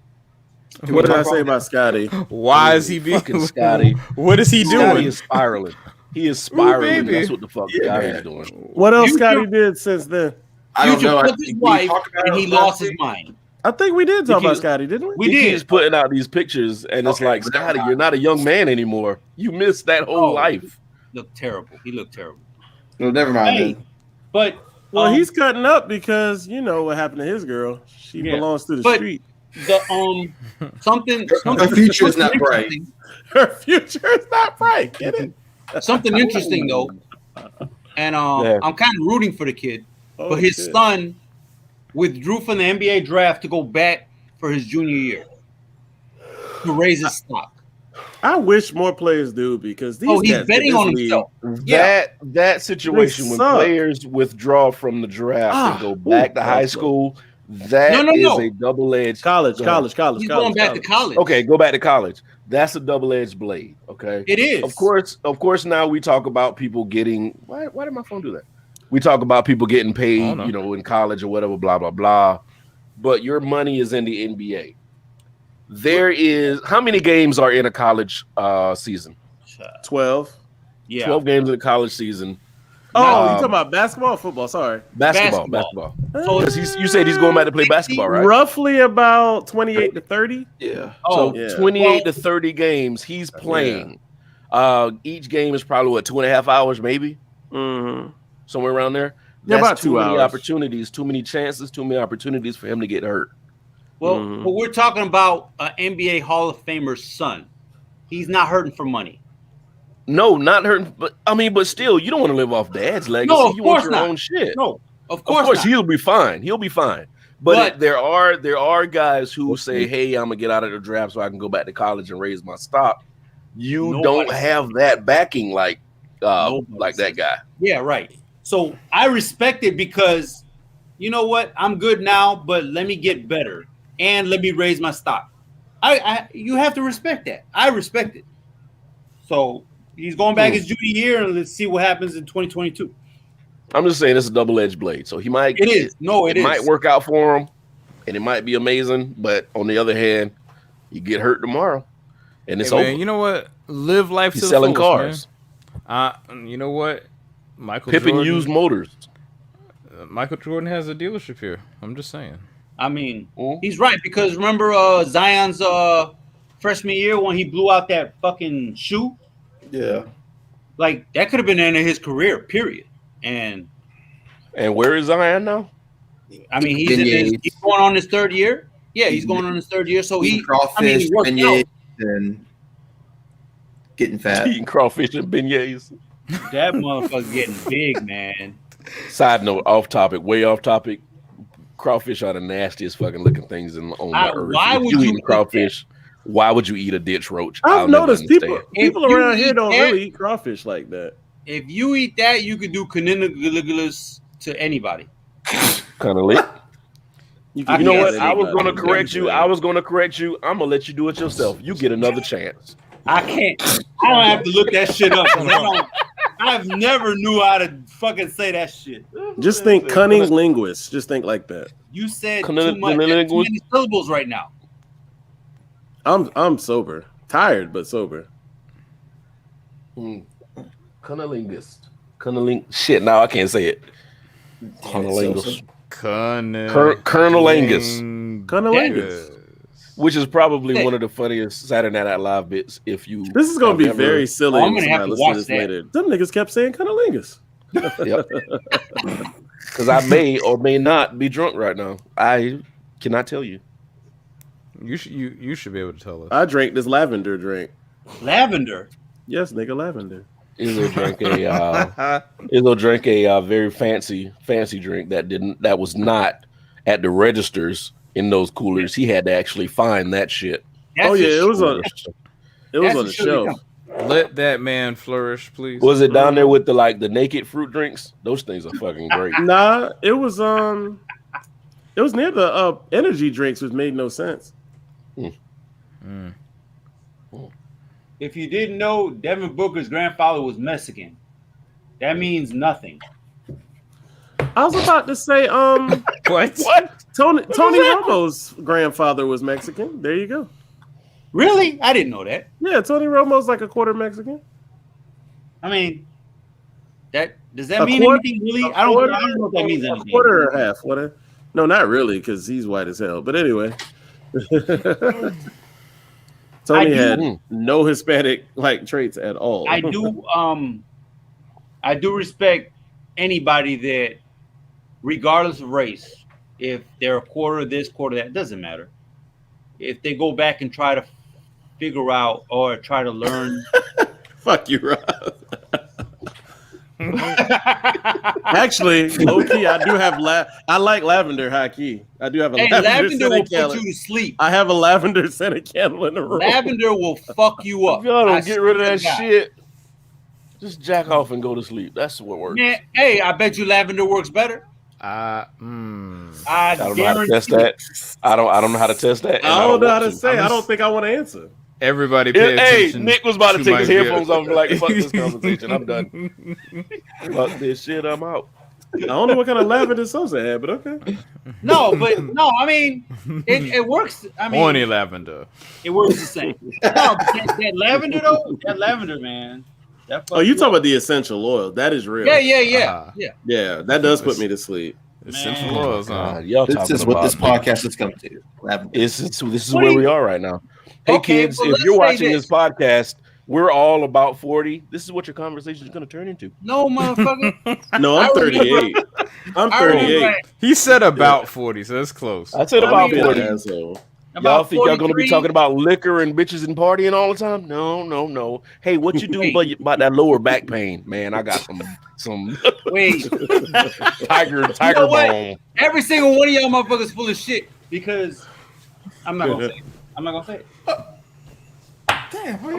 [SPEAKER 1] What did I say about Scotty?
[SPEAKER 4] Why is he being
[SPEAKER 3] Scotty?
[SPEAKER 4] What is he doing?
[SPEAKER 3] Scotty is spiraling. He is spiraling.
[SPEAKER 4] Ooh,
[SPEAKER 3] that's what the fuck Scotty's doing.
[SPEAKER 1] What else Scotty did since then?
[SPEAKER 5] I don't know.
[SPEAKER 2] His wife, and he lost his mind.
[SPEAKER 1] I think we did talk about Scotty, didn't we?
[SPEAKER 3] We did. He's putting out these pictures, and it's like, Scotty, you're not a young man anymore. You missed that whole life.
[SPEAKER 2] Looked terrible. He looked terrible.
[SPEAKER 5] No, never mind. Then.
[SPEAKER 2] But
[SPEAKER 1] he's cutting up because you know what happened to his girl. She belongs to the street.
[SPEAKER 2] The something
[SPEAKER 5] her future is not bright.
[SPEAKER 1] Her future is not bright. Get it?
[SPEAKER 2] Something interesting though, and I'm kind of rooting for the kid, but his son withdrew from the NBA draft to go back for his junior year to raise his stock.
[SPEAKER 1] I wish more players do because these
[SPEAKER 2] he's betting on himself.
[SPEAKER 3] That situation when players withdraw from the draft and go back to high school, That is a double-edged
[SPEAKER 1] college.
[SPEAKER 2] He's going back to college.
[SPEAKER 3] Okay, go back to college. That's a double-edged blade. Okay,
[SPEAKER 2] it is.
[SPEAKER 3] Of course. Now we talk about people getting. Why did my phone do that? We talk about people getting paid, in college or whatever, blah blah blah. But your money is in the NBA. There is how many games are in a college season?
[SPEAKER 1] 12.
[SPEAKER 2] Yeah,
[SPEAKER 3] 12 games in a college season.
[SPEAKER 1] Oh, you talking about basketball or football? Sorry.
[SPEAKER 3] Basketball. So you said he's going back to play basketball, right?
[SPEAKER 1] Roughly about 28 to 30.
[SPEAKER 3] Yeah. So 28 to 30 games he's playing. Yeah. Each game is probably 2.5 hours, maybe?
[SPEAKER 1] Mm-hmm.
[SPEAKER 3] Somewhere around there.
[SPEAKER 1] That's
[SPEAKER 3] about
[SPEAKER 1] too many
[SPEAKER 3] opportunities, too many chances, too many opportunities for him to get hurt.
[SPEAKER 2] Well, but we're talking about an NBA Hall of Famer's son. He's not hurting for money.
[SPEAKER 3] No, not hurting, but still, you don't want to live off dad's legacy.
[SPEAKER 2] No, of
[SPEAKER 3] you
[SPEAKER 2] course
[SPEAKER 3] want your
[SPEAKER 2] not.
[SPEAKER 3] own shit.
[SPEAKER 2] No, of course
[SPEAKER 3] he'll be fine. He'll be fine. But there are guys who say, "Hey, I'm gonna get out of the draft so I can go back to college and raise my stock." You don't have that backing like that guy.
[SPEAKER 2] Yeah, right. So I respect it because you know what? I'm good now, but let me get better and let me raise my stock. You have to respect that. I respect it. So he's going back his junior year, and let's see what happens in 2022.
[SPEAKER 3] I'm just saying it's a double-edged blade. So he might.
[SPEAKER 2] It is. It
[SPEAKER 3] might work out for him, and it might be amazing. But on the other hand, you get hurt tomorrow, and it's over.
[SPEAKER 4] Man, you know what? Live life.
[SPEAKER 3] He's selling cars.
[SPEAKER 4] You know what?
[SPEAKER 3] Pippin used motors.
[SPEAKER 4] Michael Jordan has a dealership here. I'm just saying.
[SPEAKER 2] I mean, he's right because remember Zion's freshman year when he blew out that fucking shoe?
[SPEAKER 5] Yeah.
[SPEAKER 2] Like that could have been the end of his career, period. And
[SPEAKER 3] where is Zion now?
[SPEAKER 2] I mean, he's going on his third year. Yeah, he's going on his third year. So he worked out.
[SPEAKER 5] And getting fat.
[SPEAKER 3] Eating crawfish and beignets.
[SPEAKER 2] That motherfucker's getting big, man.
[SPEAKER 3] Side note, way off topic. Crawfish are the nastiest fucking looking things on the earth.
[SPEAKER 2] Why would you
[SPEAKER 3] eat crawfish? Why would you eat a ditch roach?
[SPEAKER 1] I've noticed people around here don't really eat crawfish like that.
[SPEAKER 2] If you eat that, you could do cunnilingus to anybody.
[SPEAKER 3] Kind of lit. You know what? I was going to correct you. I'm going to let you do it yourself. You get another chance.
[SPEAKER 2] I can't. I don't have to look that shit up. I've never knew how to fucking say that shit.
[SPEAKER 1] Just think cunning linguist. Just think like that.
[SPEAKER 2] You said too many syllables right now.
[SPEAKER 1] I'm sober. Tired, but sober.
[SPEAKER 3] Cunnilingus. Shit, now I can't say it. Cunnilingus. Cunnilingus. Which is probably one of the funniest Saturday Night Live bits. If you,
[SPEAKER 1] this is gonna be very silly.
[SPEAKER 2] I'm gonna have to watch this
[SPEAKER 1] later. Them niggas kept saying cunnilingus.
[SPEAKER 3] Yep. Because I may or may not be drunk right now. I cannot tell you.
[SPEAKER 4] You should be able to tell us.
[SPEAKER 1] I drank this lavender drink.
[SPEAKER 2] Lavender.
[SPEAKER 1] Yes, nigga, lavender.
[SPEAKER 3] Izzo drank a very fancy drink that was not at the registers in those coolers. He had to actually find that shit.
[SPEAKER 1] It was on the shelf.
[SPEAKER 4] Let that man flourish, please.
[SPEAKER 3] Was it down there with the naked fruit drinks? Those things are fucking great.
[SPEAKER 1] Nah, it was near the energy drinks, which made no sense.
[SPEAKER 2] If you didn't know, Devin Booker's grandfather was Mexican. That means nothing.
[SPEAKER 1] I was about to say,
[SPEAKER 2] what?
[SPEAKER 1] Tony Romo's grandfather was Mexican. There you go.
[SPEAKER 2] Really? I didn't know that.
[SPEAKER 1] Yeah, Tony Romo's like a quarter Mexican.
[SPEAKER 2] I mean, does that mean anything really? I don't know if that means anything.
[SPEAKER 1] A quarter or half. No, not really, because he's white as hell. But anyway. Tony had no Hispanic traits at all.
[SPEAKER 2] I do respect anybody that, regardless of race, if they're a quarter this, quarter that, doesn't matter. If they go back and try to figure out or try to learn.
[SPEAKER 1] Fuck you, Rob. Actually, low key, I do have I like lavender high key. I do have a
[SPEAKER 2] lavender will put you to sleep.
[SPEAKER 1] I have a lavender scented candle in the room.
[SPEAKER 2] Lavender will fuck you up.
[SPEAKER 3] Y'all don't get rid of that shit. Just jack off and go to sleep. That's what works.
[SPEAKER 2] Man, hey, I bet you lavender works better. I
[SPEAKER 3] don't know how to test that. I don't know how to test that.
[SPEAKER 1] I don't know how to say. I don't think I want to answer.
[SPEAKER 4] Everybody pay attention.
[SPEAKER 3] Hey, Nick was about to take his headphones off and be like, fuck this conversation. I'm done. Fuck this shit. I'm out.
[SPEAKER 1] I don't know what kind of lavender Sosa had, but okay.
[SPEAKER 2] No, I mean, it works. I mean,
[SPEAKER 4] horny lavender.
[SPEAKER 2] It works the same. No, that lavender though, that lavender, man.
[SPEAKER 1] Oh, you talking about the essential oil? That is real.
[SPEAKER 2] Yeah.
[SPEAKER 1] That does put me to sleep.
[SPEAKER 4] Essential oils,
[SPEAKER 3] y'all
[SPEAKER 5] this is what this podcast has come to.
[SPEAKER 3] This is where we are right now. Hey, kids, if you're watching this podcast, we're all about 40. This is what your conversation is going to turn into.
[SPEAKER 2] No, motherfucker.
[SPEAKER 1] No, I'm 38. I'm 38.
[SPEAKER 4] He said about 40, so that's close.
[SPEAKER 3] I said about 40.
[SPEAKER 1] Asshole.
[SPEAKER 3] Y'all think y'all going to be talking about liquor and bitches and partying all the time? No. Hey, what you do about that lower back pain? Man, I got some
[SPEAKER 2] wait.
[SPEAKER 3] tiger bone.
[SPEAKER 2] Every single one of y'all motherfuckers full of shit because I'm not going to say it. I'm not going to say it.
[SPEAKER 1] Damn, I'm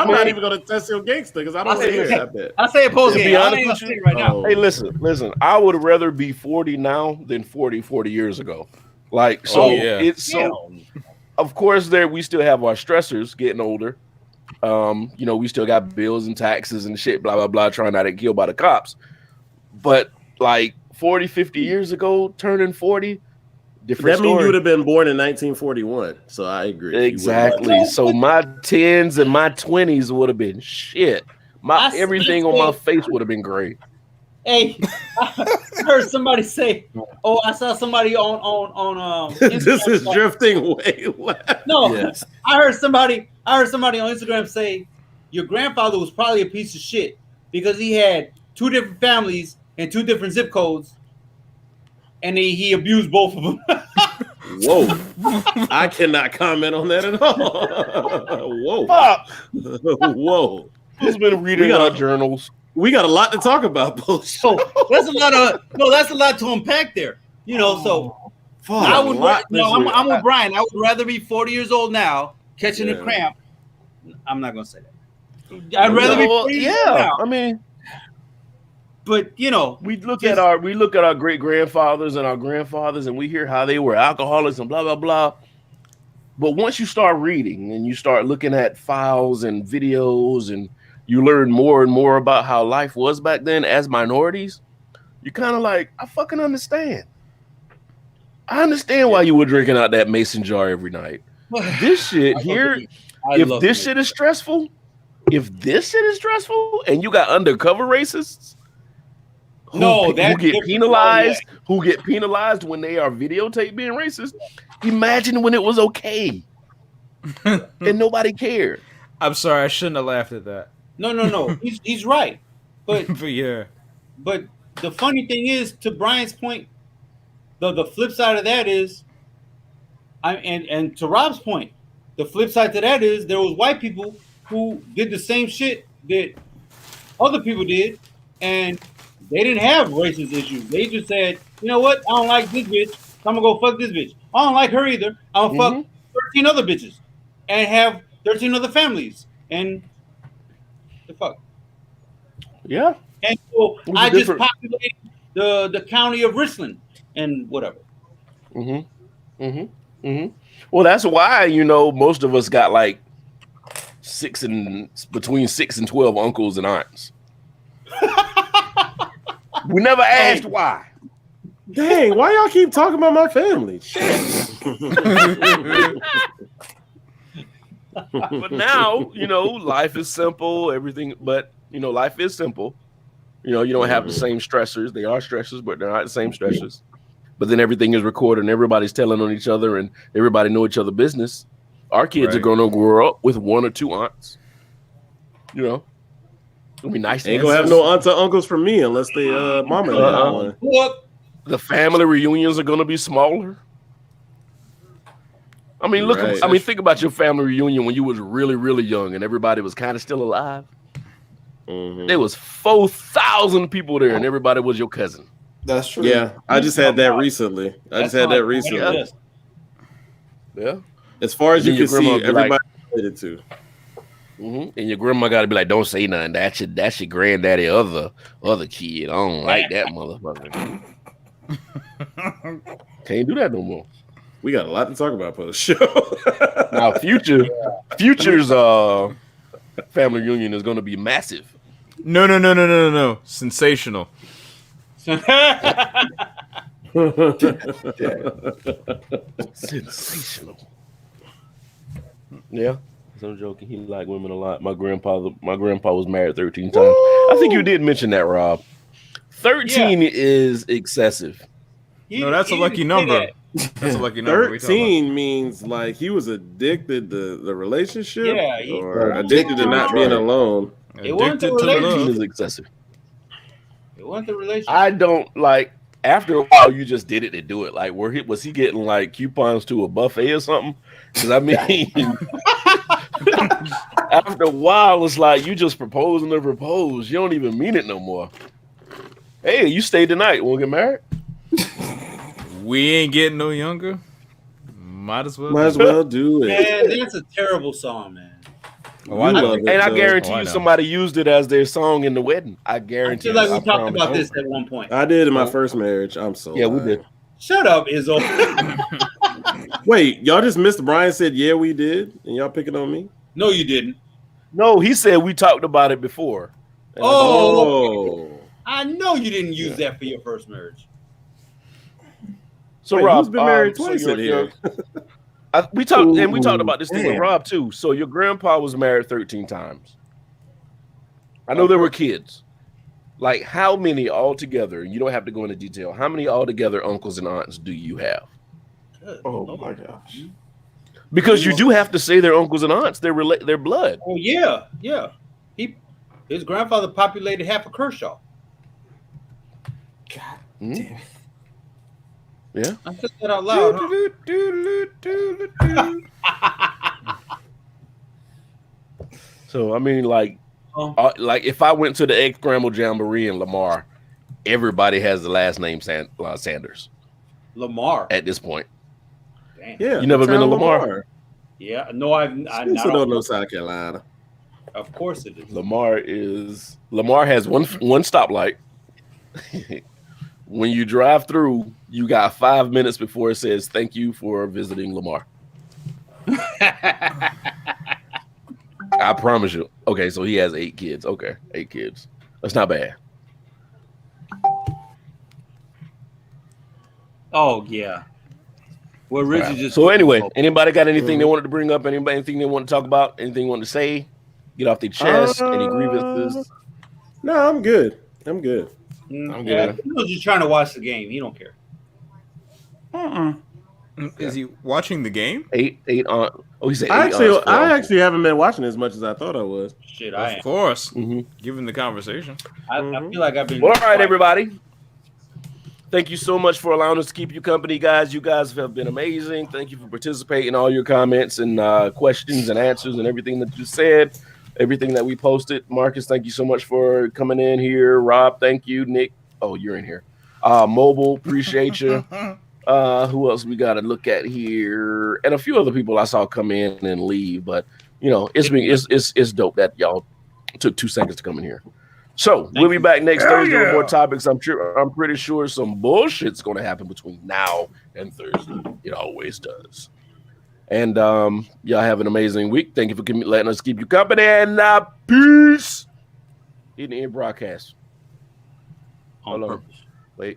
[SPEAKER 1] not even going to test your gangster because I don't want to hear that bit.
[SPEAKER 2] I say it post game.
[SPEAKER 3] I ain't say it right now. Hey, listen. I would rather be 40 now than 40 years ago. Like, so it's so. Of course, we still have our stressors getting older. We still got bills and taxes and shit, blah blah blah, trying not to get killed by the cops. But like 40, 50 years ago, turning 40. Different
[SPEAKER 1] that means you would have been born in 1941. So I agree.
[SPEAKER 3] Exactly. So my 10s and my 20s would have been shit. Everything on my face would have been great.
[SPEAKER 2] Hey, I heard somebody say, "Oh, I saw somebody on
[SPEAKER 1] this is drifting way left."
[SPEAKER 2] No, yes. I heard somebody on Instagram say your grandfather was probably a piece of shit because he had 2 different families and 2 different zip codes. And he abused both of them.
[SPEAKER 1] Whoa. I cannot comment on that at all. Whoa.
[SPEAKER 3] Fuck.
[SPEAKER 1] Whoa.
[SPEAKER 3] Who's been reading our journals?
[SPEAKER 1] We got a lot to talk about, bullshit.
[SPEAKER 2] So that's a lot to unpack there. I'm with Brian. I would rather be 40 years old now, catching a cramp. I'm not gonna say that. I'd rather be 40 years old now.
[SPEAKER 3] I mean,
[SPEAKER 2] but
[SPEAKER 3] we look at our great grandfathers and our grandfathers, and we hear how they were alcoholics and blah blah blah. But once you start reading and you start looking at files and videos, and you learn more and more about how life was back then as minorities, you're kind of like, I fucking understand. I understand why you were drinking out that mason jar every night. This shit here, if this shit is stressful, and you got undercover racists. Who get penalized when they are videotaped being racist. Imagine when it was okay and nobody cared.
[SPEAKER 4] I'm sorry, I shouldn't have laughed at that.
[SPEAKER 2] No. He's right. But
[SPEAKER 4] yeah.
[SPEAKER 2] But the funny thing is, to Brian's point, the flip side of that is, and to Rob's point, the flip side to that is there was white people who did the same shit that other people did, and they didn't have racist issues. They just said, you know what? I don't like this bitch. So I'm going to go fuck this bitch. I don't like her either. I'm going to fuck 13 other bitches and have 13 other families. And the fuck.
[SPEAKER 3] Yeah.
[SPEAKER 2] And so I just populated the county of Richland and whatever.
[SPEAKER 3] Well, that's why, most of us got like between 6 and 12 uncles and aunts. We never asked why.
[SPEAKER 1] Dang, why y'all keep talking about my family? Shit.
[SPEAKER 3] But now, life is simple, everything, but life is simple. You don't have the same stressors. They are stressors, but they're not the same stressors. But then everything is recorded and everybody's telling on each other and everybody know each other's business. Our kids are going to grow up with 1 or 2 aunts. It'll be nice.
[SPEAKER 1] Ain't gonna have no aunts or uncles from me unless they mama.
[SPEAKER 3] The family reunions are gonna be smaller. I mean, think about your family reunion when you was really, really young and everybody was kind of still alive. There was 4,000 people there and everybody was your cousin.
[SPEAKER 5] That's true.
[SPEAKER 1] Yeah, I just had that recently.
[SPEAKER 3] Yeah.
[SPEAKER 1] As far as you can see, everybody related to.
[SPEAKER 3] And your grandma got to be like, don't say nothing. That's your granddaddy other kid. I don't like that motherfucker. Can't do that no more.
[SPEAKER 1] We got a lot to talk about for the show.
[SPEAKER 3] Now, Future's family reunion is going to be massive.
[SPEAKER 4] No. Sensational.
[SPEAKER 3] Sensational. Yeah. I'm joking. He liked women a lot. My grandpa was married 13 times. I think you did mention that, Rob. 13 is excessive.
[SPEAKER 4] No, that's a lucky number. That's a lucky number.
[SPEAKER 1] 13 means like he was addicted to the relationship,
[SPEAKER 2] Yeah,
[SPEAKER 1] or addicted to not being alone.
[SPEAKER 2] It wasn't the
[SPEAKER 3] 13 is excessive.
[SPEAKER 2] It wasn't the relationship.
[SPEAKER 3] I don't like. After a while, you just did it to do it. Like, was he getting like coupons to a buffet or something? Because I mean, after a while, it's like you just proposing to propose. You don't even mean it no more. Hey, you stay tonight. We'll get married.
[SPEAKER 4] We ain't getting no younger. Might as well
[SPEAKER 1] do it.
[SPEAKER 2] Man, that's a terrible song, man.
[SPEAKER 3] I guarantee you somebody used it as their song in the wedding. I guarantee.
[SPEAKER 2] I feel like we talked about this at one point.
[SPEAKER 1] I did in my first marriage. I'm so
[SPEAKER 3] we did.
[SPEAKER 2] Shut up, Izzo.
[SPEAKER 1] Wait, y'all just missed. Brian said, "Yeah, we did," and y'all picking on me.
[SPEAKER 2] No, you didn't.
[SPEAKER 3] No, he said we talked about it before.
[SPEAKER 2] I know you didn't use that for your first marriage.
[SPEAKER 3] So Rob,
[SPEAKER 1] who's been married twice in here?
[SPEAKER 3] We talked about this thing with Rob too. So your grandpa was married 13 times. I know there were kids. Like how many altogether? You don't have to go into detail. How many altogether uncles and aunts do you have?
[SPEAKER 5] Oh my gosh!
[SPEAKER 3] Because you do have to say they're uncles and aunts. They're blood.
[SPEAKER 2] Oh yeah. His grandfather populated half of Kershaw.
[SPEAKER 5] God damn it.
[SPEAKER 3] Yeah.
[SPEAKER 2] I said that out loud.
[SPEAKER 3] So I mean, like if I went to the ex-Grandma Jamboree in Lamar, everybody has the last name Sanders.
[SPEAKER 2] Lamar
[SPEAKER 3] at this point.
[SPEAKER 2] Damn.
[SPEAKER 1] Yeah,
[SPEAKER 3] you never been to Lamar?
[SPEAKER 2] Yeah, no, I
[SPEAKER 1] don't know South Carolina.
[SPEAKER 2] Of course it is.
[SPEAKER 3] Lamar has one stoplight. When you drive through, you got 5 minutes before it says thank you for visiting Lamar. I promise you. Okay, so he has 8 kids. Okay, 8 kids. That's not bad.
[SPEAKER 2] Oh yeah. Well, Richard just.
[SPEAKER 3] So anyway, anybody got anything they wanted to bring up? Anything they want to talk about? Anything they want to say? Get off their chest? Any grievances?
[SPEAKER 1] No, I'm good. I'm good.
[SPEAKER 3] I'm good.
[SPEAKER 2] He was just trying to watch the game. He don't care.
[SPEAKER 4] Is he watching the game?
[SPEAKER 3] 8 on. Oh, he said 8
[SPEAKER 1] I actually haven't been watching as much as I thought I was.
[SPEAKER 2] Shit,
[SPEAKER 4] of course. Given the conversation,
[SPEAKER 2] I feel like I've been.
[SPEAKER 3] Well, all right, everybody. Thank you so much for allowing us to keep you company, guys. You guys have been amazing. Thank you for participating, all your comments and questions and answers and everything that you said, everything that we posted. Marcus, thank you so much for coming in here. Rob, thank you. Nick, oh, you're in here. Mobile, appreciate you. Who else we got to look at here? And a few other people I saw come in and leave, but you know, it's dope that y'all took 2 seconds to come in here. So we'll be back next Thursday with more topics. I'm pretty sure some bullshit's going to happen between now and Thursday. It always does. And y'all have an amazing week. Thank you for letting us keep you company. And peace. In the end broadcast. Hold on. Wait.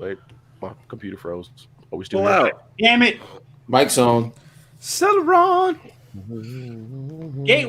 [SPEAKER 3] My computer froze. Are we still here?
[SPEAKER 2] Out? Damn it.
[SPEAKER 5] Mic's on.
[SPEAKER 4] Celeron.
[SPEAKER 2] Gateway.